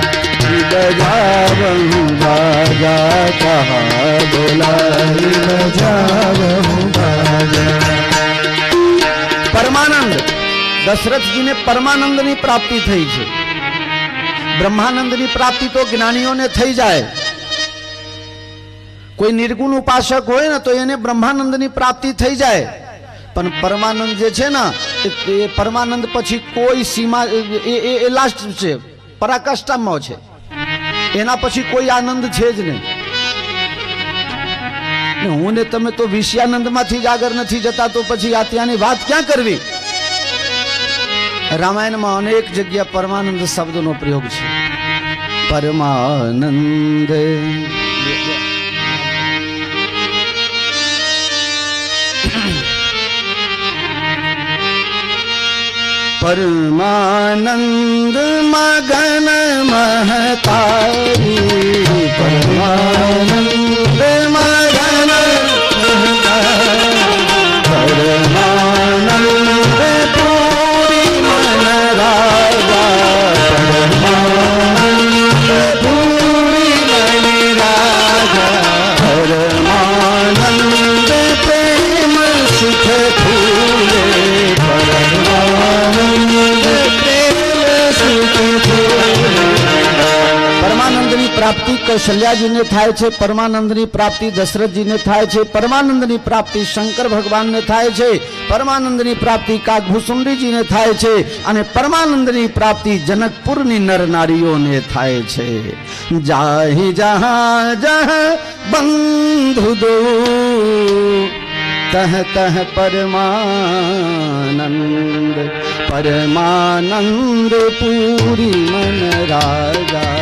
બજાવહું બાજા, કહા બોલા બજાવહું બાજા. પરમાનંદ દશરથજીને પરમાનંદની પ્રાપ્તિ થઈ છે. બ્રહ્માનંદની પ્રાપ્તિ તો જ્ઞાનીઓને થઈ જાય. કોઈ નિર્ગુણ ઉપાસક હોય ને તો એને બ્રહ્માનંદની પ્રાપ્તિ થઈ જાય. પણ પરમાનંદ જે છે ને એ પરમાનંદ પછી કોઈ સીમા એ લાસ્ટ છે, પરાકાષ્ઠામાં છે. એના પછી કોઈ આનંદ છે જ નહીં. હું ને તમે તો વિષયાનંદમાંથી જ આગળ નથી જતા, તો પછી આ ત્યાંની વાત ક્યાં કરવી? રામાયણમાં અનેક જગ્યા પરમાનંદ શબ્દનો પ્રયોગ છે. પરમાનંદ પરમાનંદ મગન મહતારી, પરમાનંદ મગન પરમાનંદ પૂરી મન રાજા, પરમાનંદ પૂરી મન રાજા, પરમાનંદ પ્રેમ સુખ ફૂલે, પરમાનંદની પ્રાપ્તિ કૌશલ્યાજીને થાય છે. પરમાનંદની પ્રાપ્તિ દશરથજીને થાય છે. પરમાનંદની પ્રાપ્તિ શંકર ભગવાનને થાય છે. પરમાનંદની પ્રાપ્તિ કાગભૂસુંડીજીને થાય છે. અને પરમાનંદની પ્રાપ્તિ જનકપુરની નર નારીઓને થાય છે. જાહી જહાં જહાં બંધુ દો તહ તહ પરમાનંદ, પરમાનંદ પૂરી મન રાજા,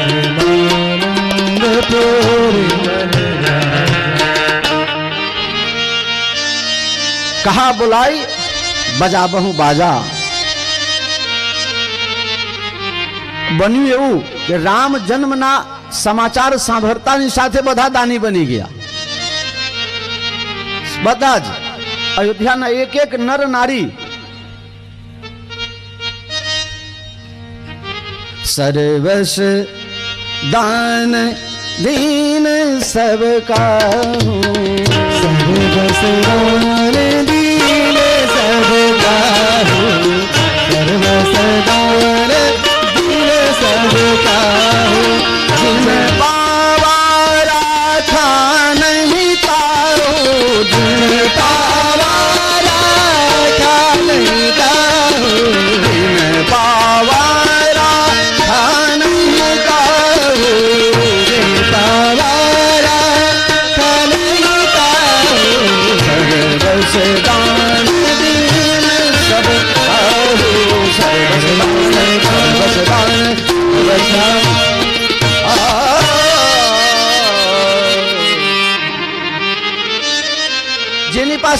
પરમાનંદ પૂરી મન રાજા. કહા બોલાઈ બજાવહું બાજા. બન્યું એવું કે રામ જન્મના સમાચાર સાંભળતાની સાથે બધા દાની બની ગયા. બધા જ અયોધ્યાના એક એક નર નારી સર્વસ દાન દીન સબ કાહૂં, સર્વસ દાન દીન સબ કાહૂં,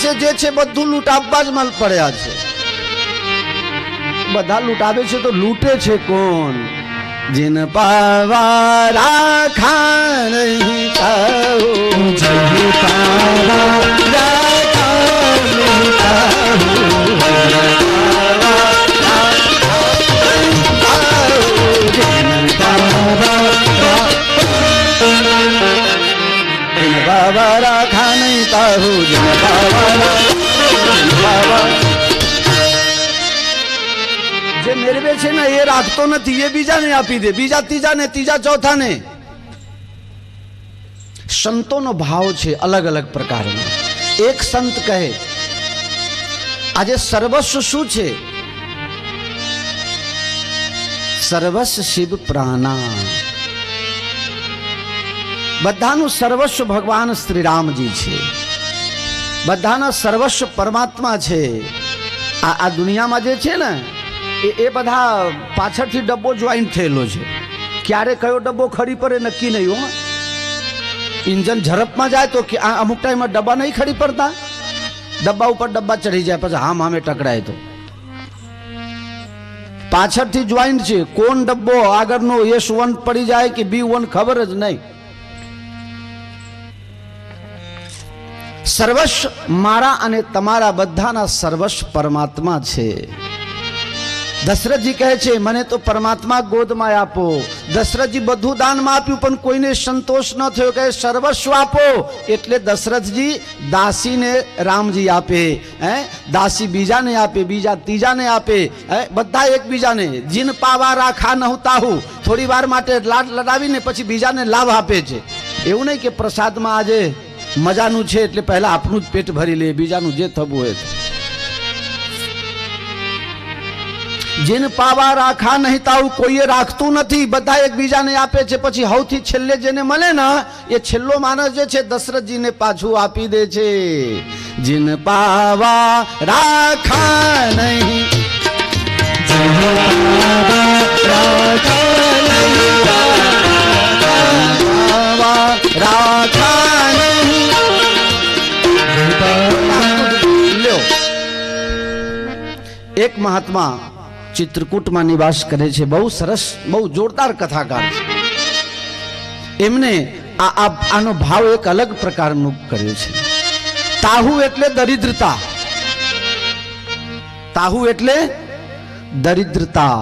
પાસે જે છે બધું લૂંટાવવા જ મલ પડ્યા છે. બધા લૂંટાવે છે તો લૂંટે છે કોણ? जिन पावा राखा नहीं ताहू, जिन पावा राखा नहीं ताहू, जिन पावा राखा नहीं ताहू, जिन पावा જે મેળવે છે ને એ રાખતો નથી, એ બીજાને આપી દે, બીજા ત્રીજાને, ત્રીજા ચોથાને. સંતોનો ભાવ છે અલગ અલગ પ્રકારનો. એક સંત કહે આજે સર્વસ્વ શું છે? સર્વસ્વ શિવ પ્રાણા. બધાનું સર્વસ્વ ભગવાન શ્રી રામજી છે, બધાના સર્વસ્વ પરમાત્મા છે. આ દુનિયામાં જે છે ને એ બધા પાછળથી ડબ્બો જોઈન્ટ થયેલો છે. ક્યારે કયો ડબ્બો ખડી પડે નક્કી નહીં હો. ઇન્જન ઝડપમાં જાય તો અમુક ટાઈમમાં ડબ્બા નહીં ખડી પડતા, ડબ્બા ઉપર ડબ્બા ચડી જાય, પછી હામ હામે ટકરાય તો પાછળથી જોઈન્ટ છે. કોણ ડબ્બો આગળનો S1 પડી જાય કે B1 ખબર જ નહીં. સર્વસ્વ મારા અને તમારા બધાના સર્વસ્વ પરમાત્મા છે. દશરથજી કહે છે મને તો પરમાત્મા ગોદમાં આપો. દશરથજી બધું દાનમાં આપ્યું પણ કોઈને સંતોષ ન થયો, કે સર્વસ્વ આપો. એટલે દશરથજી દાસીને રામજી આપે, દાસી બીજાને આપે, બીજા ત્રીજાને આપે, બધા એકબીજાને. જીન પાવા રાખા નહોતાહુ, થોડી વાર માટે લાડ લડાવીને પછી બીજાને લાભ આપે છે. એવું નહીં કે પ્રસાદમાં આજે મજાનું છે એટલે પહેલા આપનું જ પેટ ભરી લે, બીજાનું જે થવું હોય. જીન પાવા રાખા નહીં તાવું, કોઈએ રાખતું નથી, બધા એકબીજાને આપે છે. પછી સૌથી છેલ્લે જેને મળે ને એ છેલ્લો માણસ જે છે દશરથજીને પાછું આપી દે છે. જીન પાવા રાખા નહીં, जिन पावा राखा नहीं પાવા રાખા નહીં. લ્યો, એક મહાત્મા ચિત્રકૂટમાં નિવાસ કરે છે, બહુ સરસ, બહુ જોરદાર કથાકાર છે. એમને આનો ભાવ એક અલગ પ્રકારનો કર્યો છે. તાહુ એટલે દરિદ્રતા, તાહુ એટલે દરિદ્રતા.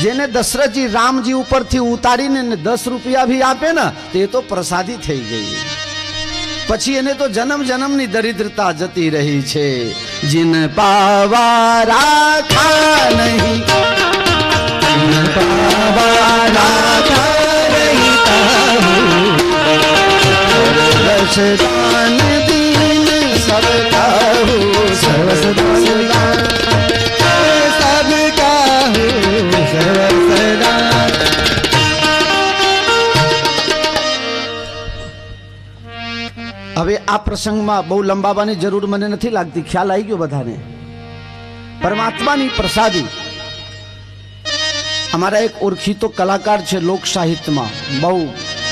જેને દશરથજી રામજી ઉપરથી ઉતારીને 10 રૂપિયા ભી આપે ને તે તો પ્રસાદી થઈ ગઈ. પછી એને તો જન્મ જન્મની દરિદ્રતા જતી રહી છે. जिन पावा राखा नहीं, जिन पावा राखा नहीं ताहू, सर्वसदान दीन सब काहू, सर्वसदान सब काहू, सर्वसदान. હવે આ પ્રસંગમાં બહુ લંબાવવાની જરૂર મને નથી લાગતી, ખ્યાલ આવી ગયો બધાને. પરમાત્માની પ્રસાદી. અમારા એક ઓળખીતો કલાકાર છે લોક સાહિત્યમાં, બહુ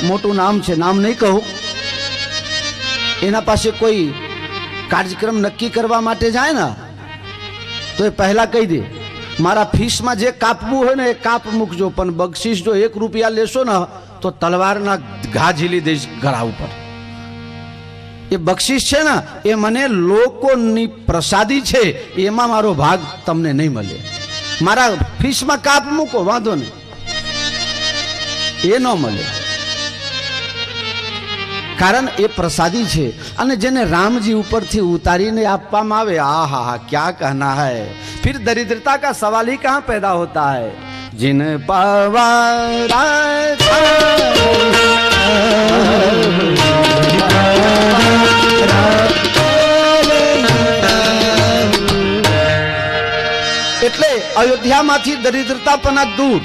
મોટું નામ છે, નામ નહીં કહું. એના પાસે કોઈ કાર્યક્રમ નક્કી કરવા માટે જાય ને તો એ પહેલા કહી દે મારા ફીસમાં જે કાપવું હોય ને એ કાપ મૂકજો, પણ બક્ષિસ જો 1 રૂપિયા લેશો ને તો તલવારના ઘા ઝીલી દઈશ ગળા ઉપર. એ બક્ષિસ છે ને એ મને લોકોની પ્રસાદી છે, એમાં મારો ભાગ તમને નહીં મળે. મારા ફીસમાં કાપ મૂકો વાંધો નહીં, એ ન મળે, કારણ એ પ્રસાદી છે. અને જેને રામજી ઉપરથી ઉતારીને આપવામાં આવે, આ હા હા ક્યા કહેના હૈ. फिर दरिद्रता का सवाल ही कहां पैदा होता है. जिन पावा એટલે અયોધ્યામાંથી દરિદ્રતા પણ દૂર,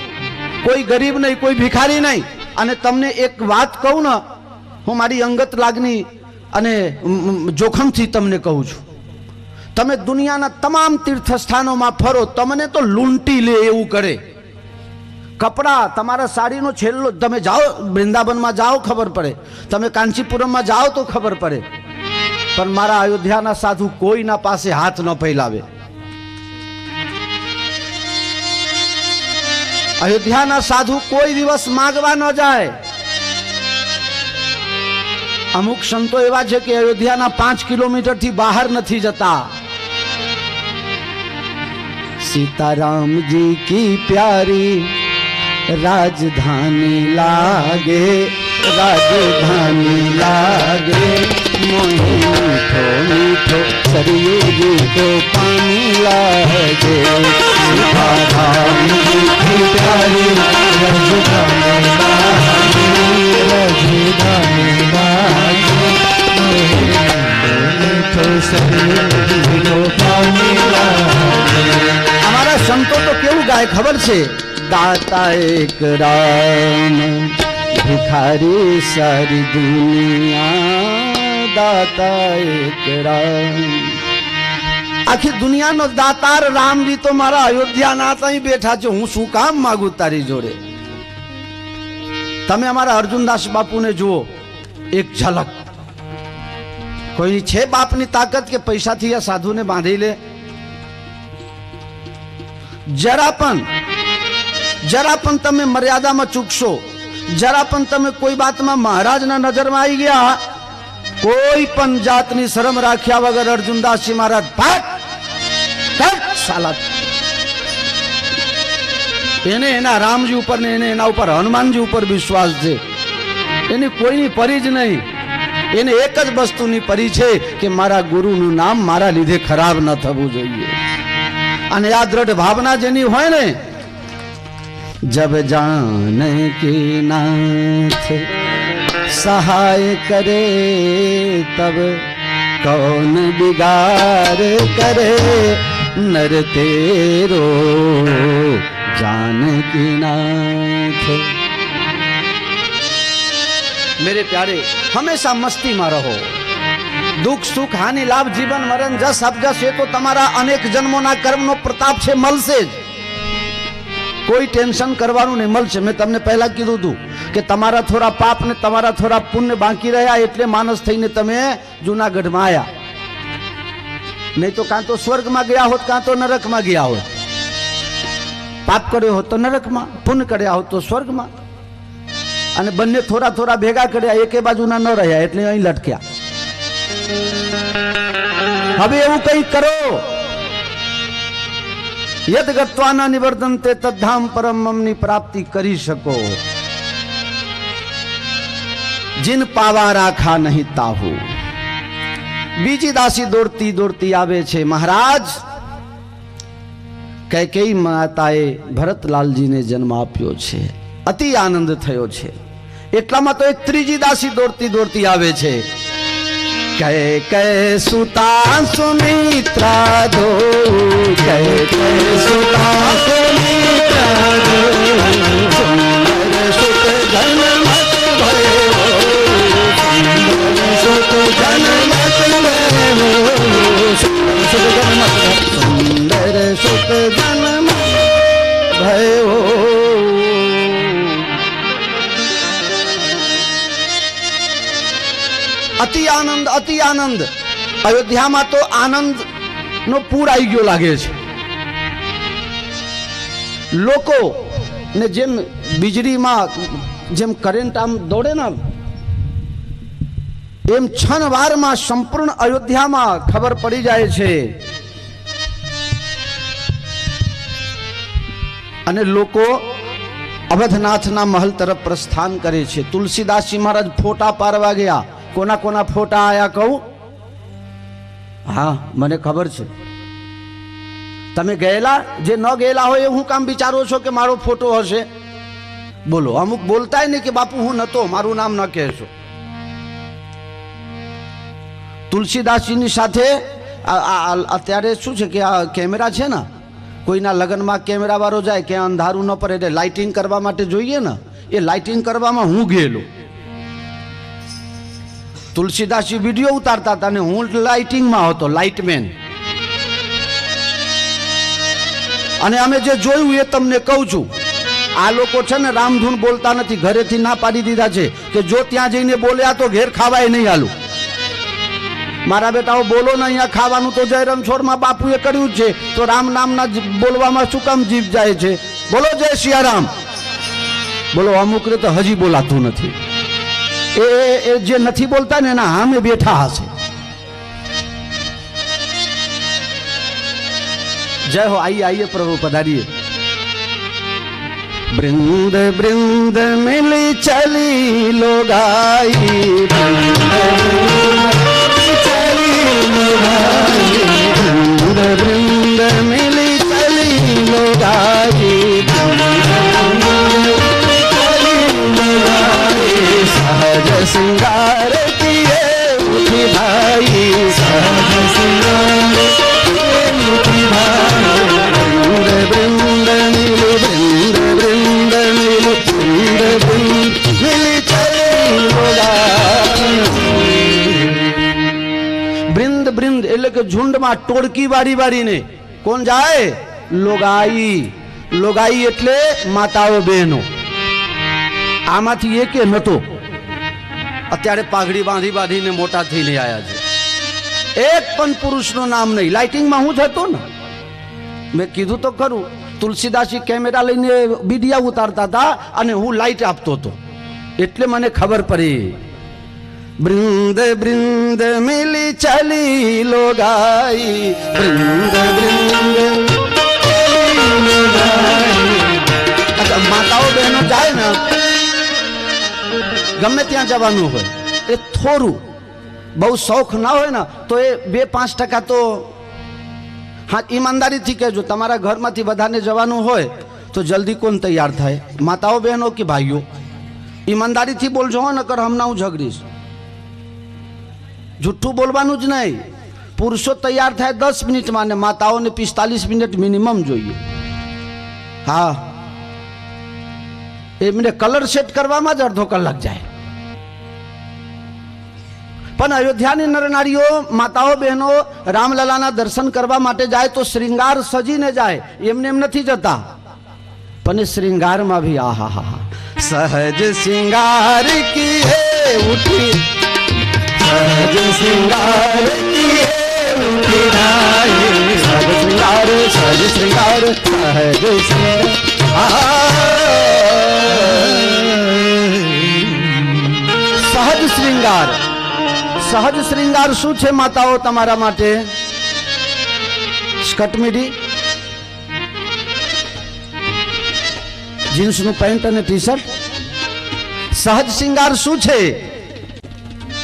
કોઈ ગરીબ નહીં, કોઈ ભિખારી નહીં. અને તમને એક વાત કહું ને, હું મારી અંગત લાગણી અને જોખમથી તમને કહું છું. તમે દુનિયાના તમામ તીર્થ સ્થાનોમાં ફરો, તમને તો લૂંટી લે એવું કરે. કપડા તમારા સાડીનો છેલ્લો, તમે જાઓ વૃંદાવનમાં જાઓ ખબર પડે, તમે કાંચીપુરમમાં જાઓ તો ખબર પડે. પણ મારા અયોધ્યાના સાધુ કોઈના પાસે હાથ ન ફેલાવે. અયોધ્યાના સાધુ કોઈ દિવસ માંગવા ન જાય. અમુક સંતો એવા છે કે અયોધ્યાના 5 કિલોમીટરથી બહાર નથી જતા. सीताराम जी की प्यारी राजधानी लागे, राजधानी लागे, मोहे मीठो मीठो सरयू जी को पानी लागे. सीताराम जी की प्यारी राजधानी लागे, राजधानी लागे, मोहे मीठो सरयू जी को पानी लागे. हमारा संतो तो केवू गाय खबर छे, दाता एक राम भिखारी सारी दुनिया, दाता एक राम. આખી દુનિયાનો દાતાર રામજી તો મારા અયોધ્યાના ત્યાં બેઠા છે. હું શું કામ માંગુ તારી જોડે? તમે અમારા અર્જુનદાસ બાપુને જુઓ, એક ઝલક. કોઈ છે બાપની તાકાત કે પૈસાથી આ સાધુને બાંધી લે? જરા પણ તમે મર્યાદામાં ચૂકશો, જરા પણ તમે કોઈ વાતમાં મહારાજના નજરમાં આવી ગયા, કોઈ પણ જાતની શરમ રાખ્યા વગર અર્જુનદાસજી મહારાજ ભાગ સાલા. એને એના રામજી ઉપર ને એને એના ઉપર હનુમાનજી ઉપર વિશ્વાસ છે. એની કોઈની પરી જ નહીં. એને એક જ વસ્તુની પરી છે કે મારા ગુરુનું નામ મારા લીધે ખરાબ ન થવું જોઈએ. અને આ દ્રઢ ભાવના જેની હોય ને, जब जान की नाथ सहाय करे, तब कौन बिगाड़ करे, नर तेरो जानकी नाथ. मेरे प्यारे, हमेशा मस्ती में रहो. दुख सुख हानि लाभ जीवन मरण जस अबजस ये तो તમારા અનેક જન્મોના કર્મનો પ્રતાપ છે, મળશે જ. કોઈ ટેન્શન કરવાનું નહીં, મળશે. મેં તમને પહેલા કીધું હતું કે તમારા થોડા પાપ ને તમારા થોડા પુણ્ય બાકી રહ્યા એટલે માનસ થઈને તમે જૂનાગઢમાં આવ્યા. નહીં તો કાં તો સ્વર્ગમાં ગયા હોત, કાં તો નરકમાં ગયા હોત. પાપ કર્યો હોત તો નરકમાં, પુણ્ય કર્યા હોત તો સ્વર્ગમાં. અને બંને થોડા થોડા ભેગા કર્યા, એકે બાજુના ન રહ્યા એટલે અહીં લટક્યા. હવે એવું કઈ કરો, યદ ગત્વાના નિવર્તન્તે તદ્ધામ પરમમની પ્રાપ્તિ કરી શકો. जिन पावा राखा नहीं ताहू. બીજી દાસી દોડતી દોડતી આવે છે. મહારાજ, કૈકેયી માતાએ ભરતલાલજીને જન્મ આપ્યો છે, અતિ આનંદ થયો છે. એટલામાં તો એક ત્રીજી દાસી દોડતી દોડતી આવે છે. કૈકેયી સુતા સુમિત્રા દો, કૈકેયી સુતા સુમિત્રા દો, સુંદર સુત જન્મત ભયો, સુંદર સુત જન્મત ભયો, સુંદર સુત જન્મત ભયો. અતિ આનંદ, અતિ આનંદ. અયોધ્યામાં તો આનંદ નો પૂર આવી ગયો લાગે છે. લોકો ને જેમ વીજળીમાં જેમ કરંટ આમ દોડે ને, એમ ક્ષણવારમાં સંપૂર્ણ અયોધ્યામાં ખબર પડી જાય છે. અને લોકો અવધનાથના મહલ તરફ પ્રસ્થાન કરે છે. તુલસીદાસજી મહારાજ ફોટા પાડવા ગયા. કોના કોના ફોટા આયા કહું? હા, મને ખબર છે. તમે ગયેલા? જે ન ગયેલા હોય એ હું કામ વિચારો છો કે મારો ફોટો હશે? બોલો. અમુક બોલતા નહીં કે બાપુ હું નતો, મારું નામ ન કહેશો. તુલસીદાસજીની સાથે અત્યારે શું છે કે આ કેમેરા છે ને, કોઈના લગ્નમાં કેમેરા વાળો જાય કે અંધારું ન પડે એટલે લાઇટિંગ કરવા માટે જોઈએ ને, એ લાઇટિંગ કરવામાં હું ગયેલો. તુલસીદાસજી વિડીયો ઉતારતા હતા ને હું લાઇટિંગમાં હતો, લાઇટમેન. અને અમે જે જોયું એ તમને કહું છું. આ લોકો છે ને રામધૂન બોલતા નથી, ઘરેથી ના પાડી દીધા છે કે જો ત્યાં જઈને બોલ્યા તો ઘેર ખાવાય નહીં. હાલું मारा बेटाओ बोलो ने अहींया खावानुं तो जय रणछोड़मां बापुए कर्युं छे तो राम नामना बोलवामां शुं काम जीव जाय छे? बोलो जय सियाराम। बोलो अमुकने तो हजी बोलातुं नथी। ए जे नथी बोलता ने एना सामे बेठा हशे। जय हो। आइए आइए प्रभु पधारिए। बृंद बृंद मिली चली लोगाई, बृंद बृंद मिली चली लोगाई, सहज श्रृंगार किए उठी भाई, सहज श्रृंगार किए उठी भाई। बृंद मिली बृंद बृंद मिली बृंद बृंद मिली चली लोगाई। ब्रिंद ब्रिंद એટલે કે ઝુંડમાં ટોળકી વારી વારીને કોણ જાય? લોગાઈ। લોગાઈ એટલે માતાઓ બહેનો। આમાંથી એકે નતો અત્યારે પાઘડી બાંધી બાંધીને મોટા થઈને આયા છે। એક પણ પુરુષનું નામ નહીં। લાઇટિંગમાં હું થતો ને મેં કીધું તો ખરું, તુલસીદાસજી કેમેરા લઈને વિડિયા ઉતારતા હતા અને હું લાઇટ આપતો હતો એટલે મને ખબર પડી। बृंद बृंद मिली चली लोगाई, बृंद बृंद माताओं बहनों जाए ना गमे त्या जवानुं होय ए थोड़ू बहु शौख ना होय ना तो ए 2-5% तो हाँ ईमानदारी थी कहो। तमारा घर में बधाने जवानुं होय तो जल्दी कौन तैयार थाय? माताओं बहनों की भाईओ ईमानदारी थी बोलजो, नकर हमना हूँ झगड़ीश। झूठू बोलवानुं ज नहीं। पुरुषों तैयार थाय 10 मिनिट में ने माताओं ने 45 मिनिट मिनिमम जोईए। हाँ एमने कलर सेट करवामां ज अर्धो कलाक जाए। पण अयोध्यानी नरनारीओ माताओ बहनों रामललाना दर्शन करवा माटे जाए तो श्रृंगार सजीने जाए, एमने एम नथी जता। पण श्रृंगार में भी आहा हा हा सहज श्रृंगार किए उठी, सहज श्रृंगार किए उठी भाई, सहज श्रृंगार सहज श्रृंगार सहज सहज श्रृंगार। सहज श्रृंगार शू छे माताओ तमारा माटे? स्कर्ट मीडी, जीन्स नु पेंट अने टी शर्ट। सहज श्रृंगार शू छे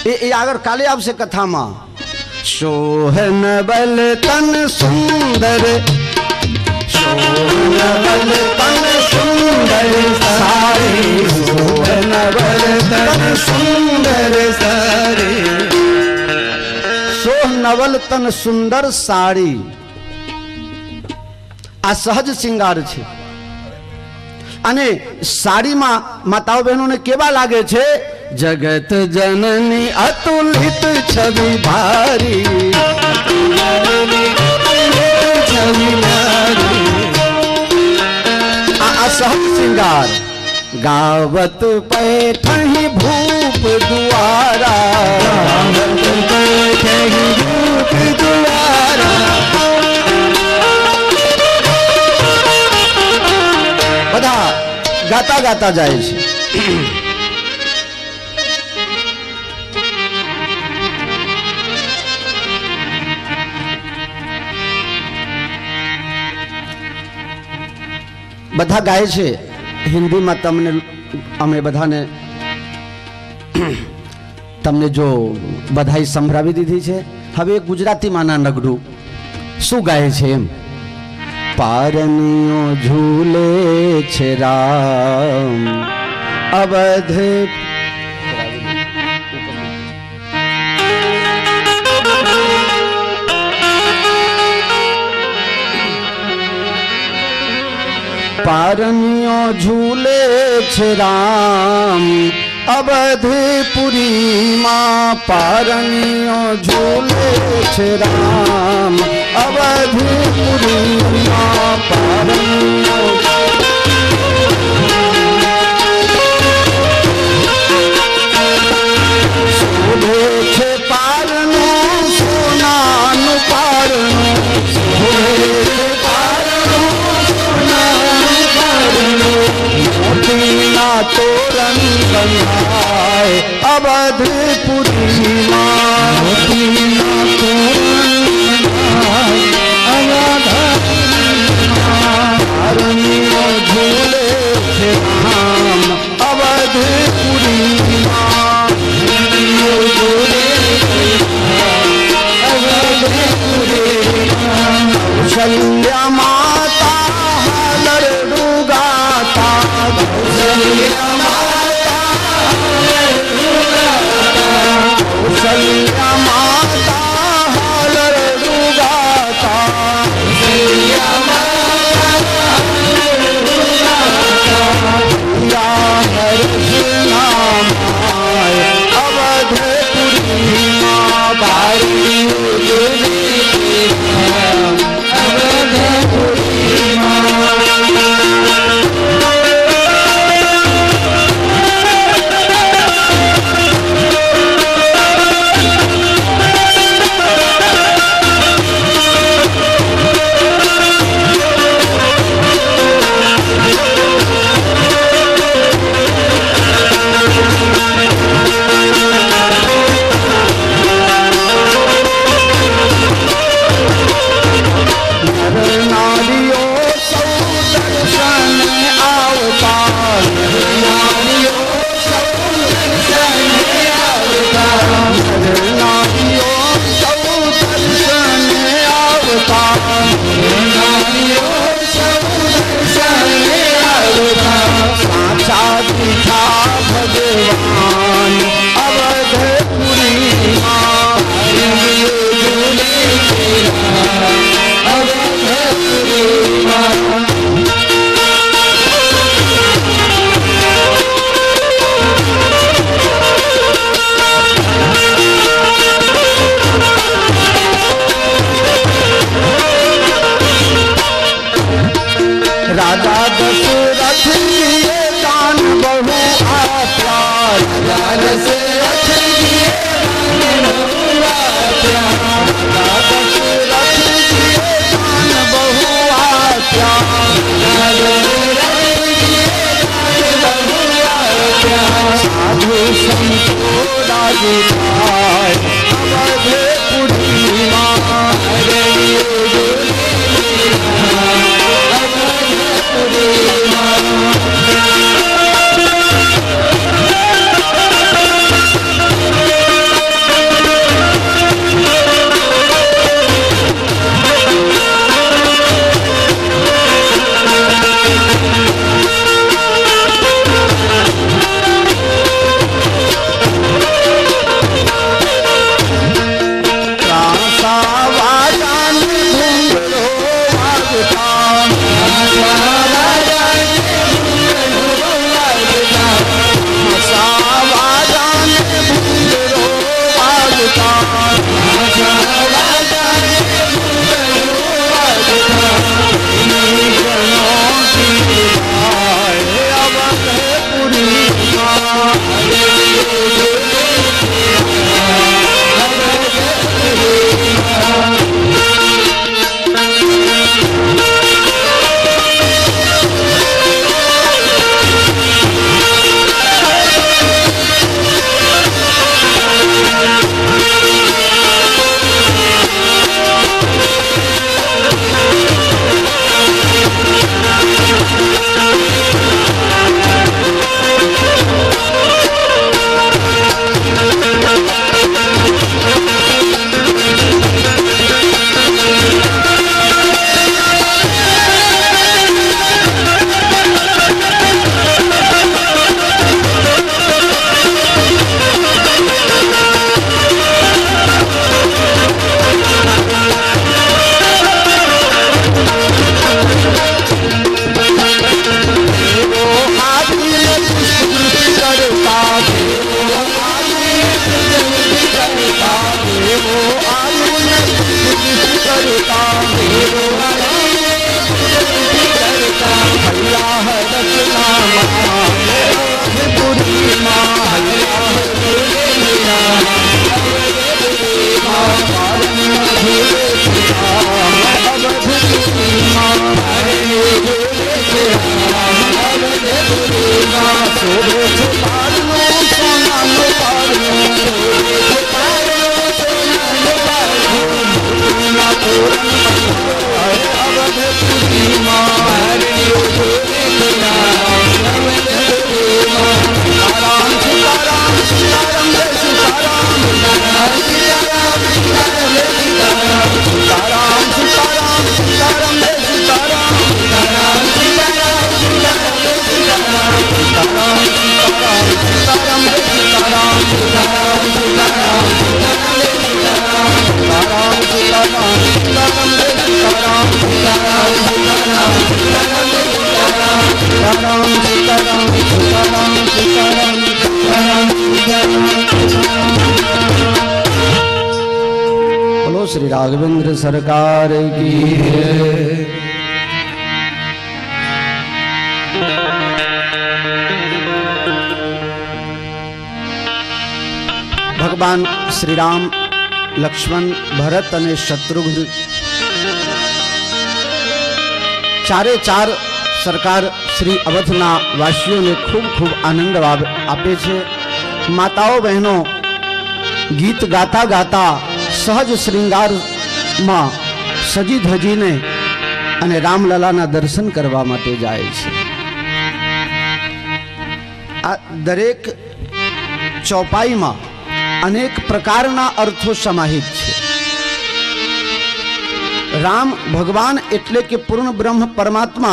ए आगर काले आपसे कथा में शोहन बल तन सुंदर, शोहन बल तन सुंदर सारी, शोहन बल तन सुंदर सारी, सोह नवल तन सुंदर साड़ी आ सहज श्रृंगार छे। अने साड़ी में माताओ बहनों ने केवा लागे छे? जगत जननी अतुलित छवि भारी, छवि भारी। सहज श्रृंगार गावत पैठही भूप दुआरा, गावत पैठही भूप दुआरा। बधा गाता गाता जाए छे। बधा गाय छे हिंदी में। तमने अमे बधाने तमने जो बधाई संभळावी दीधी छे। हवे गुजराती माना नगडू शुं गाय छे एम? पारनियो झूले छे राम अवध, पारनियो झूले छे राम अवधपुरी माँ, पारनियो झूले छे राम अवधपुरी माँ, पारनियो शोभे छे पारनो तोरण बंधाए अवधपुरी माँ मोती ना तोरण बंधाए अवधपुरी माँ हरनियों झूले थे राम अवधपुरी माँ हरनियों झूले थे अवधपुरी माँ कौशल्या माता लड्डू गाता कौशल्या माता लड्डू गाता कौशल्या माता लड्डू गाता कौशल्या माता लड्डू गाता या हर्ष नाम आए अवधपुरी माँ बारी उजली अवधपुरी माँ भगवान अवधपुरी माँ अवधपुरी माँ राजा दशरथ लिए दान बहु आप्यार राजा दशरथ लिए दान बहु आप्यार राजा दशरथ लिए दान बहु आप्यार राजा दशरथ लिए दान बहु आप्यार साधु संतो राजी पाए अवधपुरी माँ बोलो श्री राघवेंद्र सरकार की। भगवान श्री राम, लक्ष्मण, भरत અને શત્રુઘ્ન ચારે ચાર સરકાર શ્રી અવધના વાસીઓને ખૂબ ખૂબ આનંદ આપે છે। માતાઓ બહેનો ગીત ગાતા ગાતા સહજ શ્રૃંગારમાં સજી ધજીને અને રામલલાના દર્શન કરવા માટે જાય છે। આ દરેક ચોપાઈમાં अनेक प्रकारना अर्थो समाहित है। राम भगवान एटले के पूर्ण ब्रह्म परमात्मा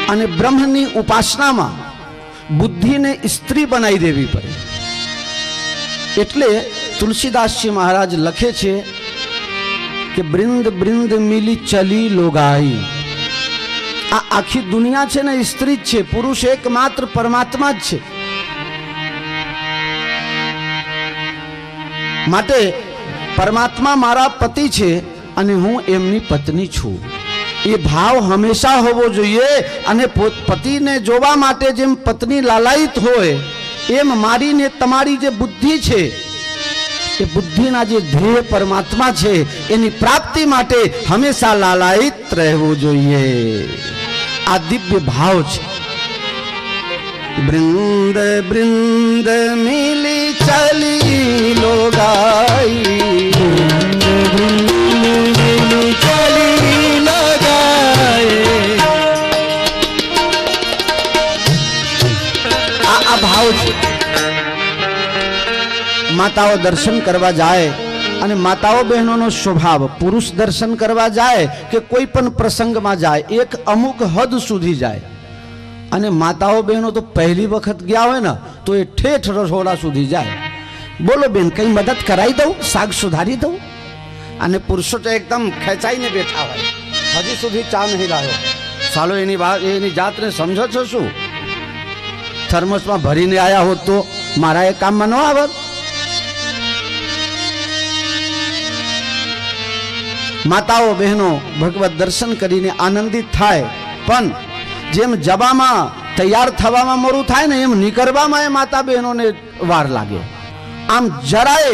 अने ब्रह्मनी उपासना में बुद्धि ने स्त्री बनाई देवी पड़े। एटले तुलसीदास जी महाराज लखे छे कि बृंद बृंद मिली चली लोगाई। आ आखी दुनिया छे ने स्त्री छे, पुरुष एकमात्र परमात्मा ज छे। माटे परमात्मा मारा पति छे अने हूँ एमनी पत्नी छू, ये भाव हमेशा होवो जोईए। अने पति ने जोवा माटे जेम पत्नी लालायित होय एम मारी ने तमारी जे बुद्धि छे, ये बुद्धि ना जे ध्येय परमात्मा छे एनी प्राप्ति माटे हमेशा लालायित रहवो जोईए। आ दिव्य भाव छे। बृंद बृंद मिली चली लोगाई, बृंद बृंद मिली चली लोगाई। आ भाव छे। माताओ दर्शन करवा जाए अने माताओ बहनों नो स्वभाव पुरुष दर्शन करवा जाए कि कोई पण प्रसंग में जाए एक अमुक हद सुधी जाए। अने माताओ बहनों तो पहली वक्त गया हो ना तो ये ठेठ रसोड़ा सुधी जाए। बोलो बेन कई मदद कराई दऊ, शाक सुधारी दऊ। अने पुरुषो तो एकदम खेचाई ने बैठा हो, हजी सुधी चा नहीं लायो। सालो एनी बात एनी जात ने समझो छो शू? थर्मस में भरीने आया हो तो मारा ए काम में न आवत। माताओ बहनों भगवत दर्शन करीने आनंदित थाय, पण जेम जबामा तैयार थवामां मोरू थाय ने एम निकरवामां माता बहनों ने वार लागे। आम जराए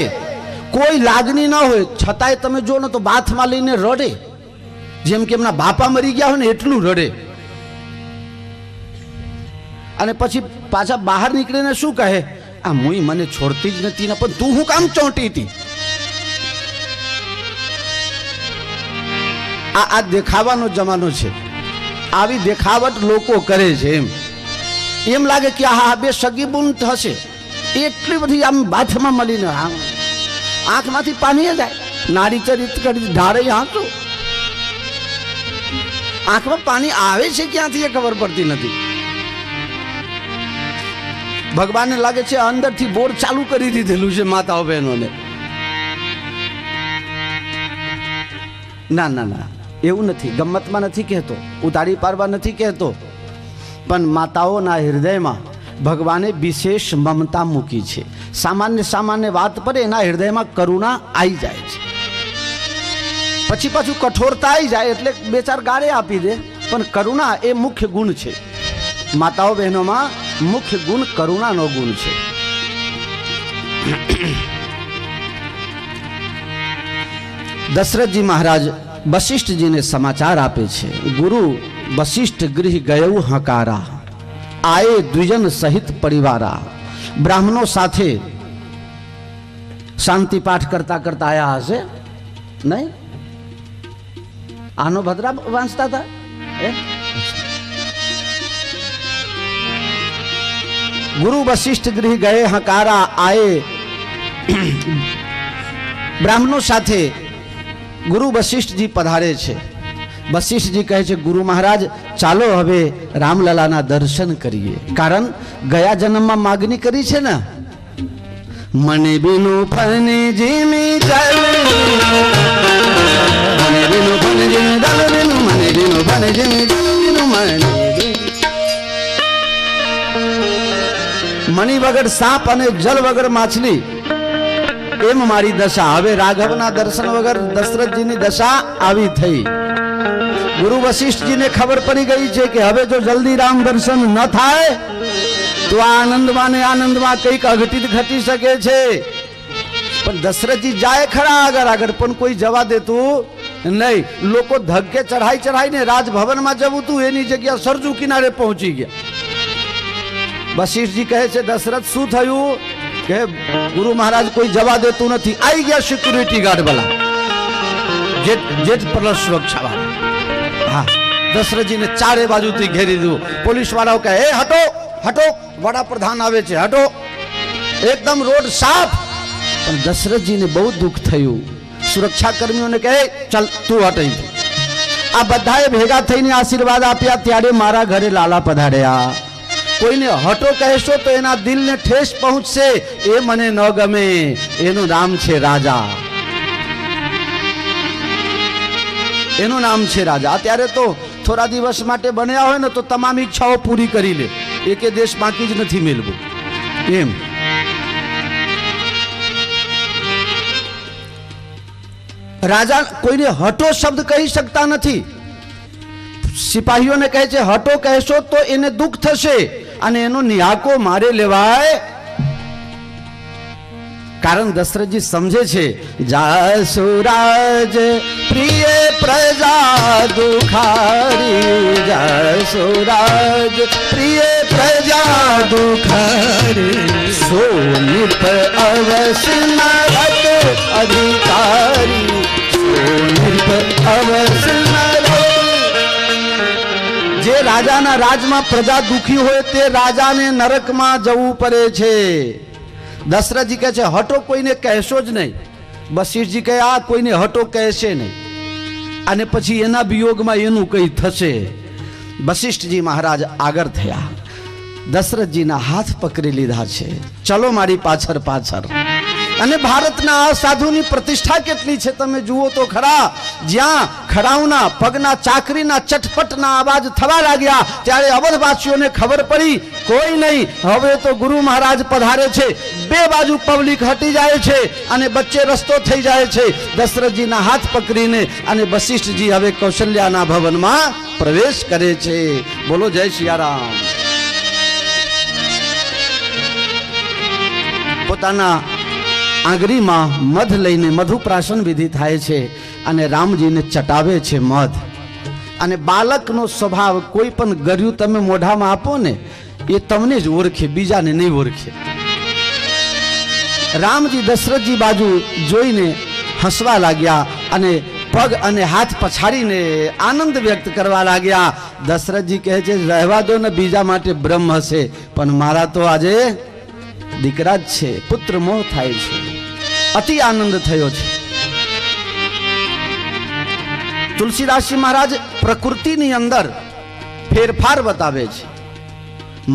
कोई लागनी ना होय छतांय तमे जो ने तो बाथमां लईने रडे, जेम के एमना बापा मरी गया हो ने एटलुं रडे। अने पछी पाछा बहार निकळीने शुं कहे, आ मुई मने छोड़ती ज नथी ने पण तू हुं काम चोंटी थी। आ देखावानो जमानो छे। आवी देखावट लोको करे छे। एम लागे कि आ बे सगी बून थशे एटली बधी आम बाथमां मळीने आंखमांथी पानी जाए। नारी चरित करी ढाळे आंसू, आंखमां पानी आवे छे क्यांथी ए खबर पड़ती नथी। भगवान ने लागे छे अंदरथी बोर चालू करी दीधेलुं छे माताओ बहनोने। ना ना ना એવું નથી, ગમ્મતમાં નથી કહેતો, ઉતારી પાડવા નથી કહેતો, પણ માતાઓના હૃદયમાં ભગવાને વિશેષ મમતા મૂકી છે। સામાન્ય સામાન્ય વાત પર એના હૃદયમાં કરુણા આવી જાય છે। પછી પાછું કઠોરતા આવી જાય એટલે બે ચાર ગાળે આપી દે, પણ કરુણા એ મુખ્ય ગુણ છે। માતાઓ બહેનોમાં મુખ્ય ગુણ કરુણાનો ગુણ છે। दशरथ जी महाराज वशिष्ठ जी ने समाचार आपे छे, गुरु वशिष्ठ गृह गयो हकारा, आए द्विजन सहित परिवारा। ब्राह्मणों साथे शांति पाठ करता करता आया हसे नहीं? आनो भद्रा वांचता था। गुरु वशिष्ठ गृह गए हकारा, आए ब्राह्मणों साथे गुरु वशिष्ठ जी पधारे छे। वशिष्ठ जी कहे छे गुरु महाराज चालो हवे रामललाना दर्शन करिए, कारण गया जन्म में मागनी करी छे ना, मने बिनु फने जीमी जल, मने बिनु फने जीमी जल बिनु, मने बिनु વગર સાપ અને જલ વગર માછલી, એમ મારી દશા. હવે રાઘવના દર્શન વગર દશરથજીની દશા આવી થઈ. ગુરુ વશિષ્ઠજીને ખબર પડી ગઈ છે કે હવે જો જલ્દી રામ દર્શન ન થાય તો આ આનંદમાં ને આનંદમાં કંઈક અઘટિત ઘટી શકે છે. પણ દશરથજી જાય ખરા આગળ આગળ, પણ કોઈ જવા દેતું નહીં. લોકો ધક્કે ચઢાઈને રાજભવનમાં જવું હતું, એની જગ્યા સરજુ કિનારે પહોંચી ગયા. વશિષ્ઠજી કહે છે, દશરથ શું થયું? કે ગુરુ મહારાજ કોઈ જવા દેતું નથી. આવી ગયા સિક્યુરિટી ગાર્ડ વાળા, જેટ પ્લસ સુરક્ષા વાળા. હા, દશરથજીને ચારે બાજુથી ઘેરી દીધું. પોલીસ વાળાઓ કહે, એ હટો હટો, વડાપ્રધાન આવે છે, હટો. એકદમ રોડ સાફ. પણ દશરથજીને બહુ દુઃખ થયું. સુરક્ષા કર્મીઓને કહે, ચાલ તું હટ અહીંથી. આ બધાએ ભેગા થઈને આશીર્વાદ આપ્યા. ત્યારે મારા ઘરે લાલા પધાર્યા. કોઈને હટો કહેશો તો એના દિલને ઠેસ પહોંચશે, એ મને ન ગમે. એનું નામ છે રાજા, એનું નામ છે રાજા. અત્યારે તો થોડા દિવસ માટે બન્યા હોય ને તો તમામ ઈચ્છાઓ પૂરી કરી લે, એકે દેશ બાકી જ નથી મેળવું. એમ રાજા કોઈને હટો શબ્દ કહી શકતા નથી. સિપાહીઓને કહે છે, હટો કહેશો તો એને દુઃખ થશે અને એનો નિહાકો મારે લેવાય. કારણ દશરથજી સમજે છે, જાસુરાજ પ્રિય પ્રજા દુખારી, જાસુરાજ પ્રિય પ્રજા દુખારી, સો નિપ અવશ્ય નરક અધિકારી, સો નિપ અવશ્ય નરક. જે રાજાના રાજમાં પ્રજા દુખી હોય તે રાજાને નરકમાં જવું પડે છે. દશરથજી કહે છે, હટો કોઈને કહેશો જ નહીં. વશિષ્ઠજી કહે, આ કોઈને હટો કહેશે નહીં. અને પછી એના વિયોગમાં એનું કંઈ થશે. વશિષ્ઠજી મહારાજ આગળ થયા, દશરથજીના હાથ પકડી લીધા છે. ચલો મારી પાછળ પાછળ. અને ભારતના સાધુની પ્રતિષ્ઠા કેટલી છે તમે જુઓ તો ખરા. જ્યાં ખડાઉના પગના ચાકરીના ચટપટના અવાજ થવા લાગ્યા ત્યારે અવધવાસીઓને ખબર પડી, કોઈ નહીં, હવે તો ગુરુ મહારાજ પધારે છે. બે બાજુ પબ્લિક હટી જાય છે અને વચ્ચે રસ્તો થઈ જાય છે. દશરથજીના હાથ પકડીને અને વશિષ્ઠજી હવે કૌશલ્યાના ભવનમાં પ્રવેશ કરે છે. બોલો જય સિયારામ. પોતાના આંગળીમાં મધ લઈને મધુપ્રાશન વિધિ થાય છે અને રામજીને ચટાવે છે મધ. અને બાળકનો સ્વભાવ, કોઈ પણ ગર્યું તમે મોઢામાં આપો ને એ તમને જ ઓળખે, બીજાને નહીં ઓળખે. રામજી દશરથજી બાજુ જોઈને હસવા લાગ્યા અને પગ અને હાથ પછાડીને આનંદ વ્યક્ત કરવા લાગ્યા. દશરથજી કહે છે, રહેવા દો ને, બીજા માટે બ્રહ્મ હશે, પણ મારા તો આજે દીકરા જ છે. પુત્ર મોહ થાય છે. અતિ આનંદ થયો છે. તુલસીદાસજી મહારાજ પ્રકૃતિની અંદર ફેરફાર બતાવે છે.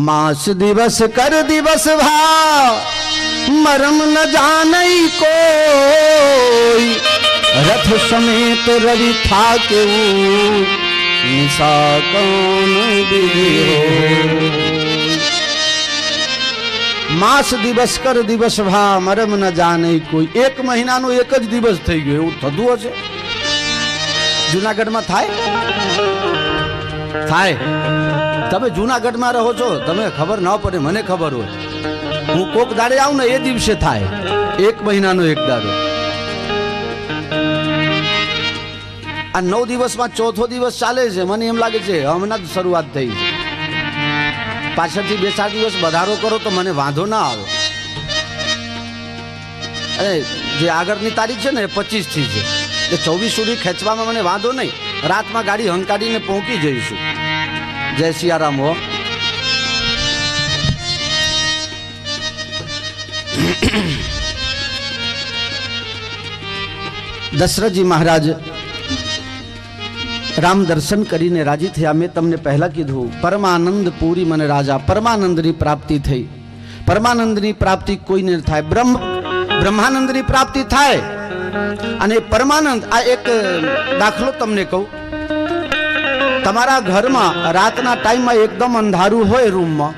માસ દિવસ કર દિવસ ભાવ, મરમ ન જાનઈ કોઈ, રથ સમેત રવિ થા કેવું, નિશા કૌન વિધિ હો. માસ દિવસ કર દિવસ ભા, મરમ ન જાને કોઈ. એક મહિનાનો એક જ દિવસ થઈ ગયો એવું થતું હશે? જુનાગઢમાં થાય? તમે જુનાગઢમાં રહો છો, તમે ખબર ન પડે, મને ખબર હોય. હું કોક દાડે આવું ને એ દિવસે થાય, એક મહિનાનો એક દાડો. આ 9 દિવસમાં ચોથો દિવસ ચાલે છે. મને એમ લાગે છે હમણાં જ શરૂઆત થઈ છે. પાછળથી 2-4 દિવસ વધારો કરો તો મને વાંધો ના આવે. અરે જે આગળની તારીખ છે ને એ 25 થી છે, એટલે 24 સુધી ખેંચવામાં મને વાંધો નહીં. રાતમાં ગાડી હંકાડીને પહોંચી જઈશું. જય સિયારામ હો. દશરથજી મહારાજ રામ દર્શન કરીને રાજી થયા. મેં તમને પહેલા કીધું, પરમાનંદ પૂરી મને રાજા. પરમાનંદની પ્રાપ્તિ થઈ. પરમાનંદની પ્રાપ્તિ કોઈને થાય, બ્રહ્માનંદની પ્રાપ્તિ થાય. અને પરમાનંદ, આ એક દાખલો તમને કહું. તમારા ઘરમાં રાતના ટાઈમમાં એકદમ અંધારું હોય રૂમમાં,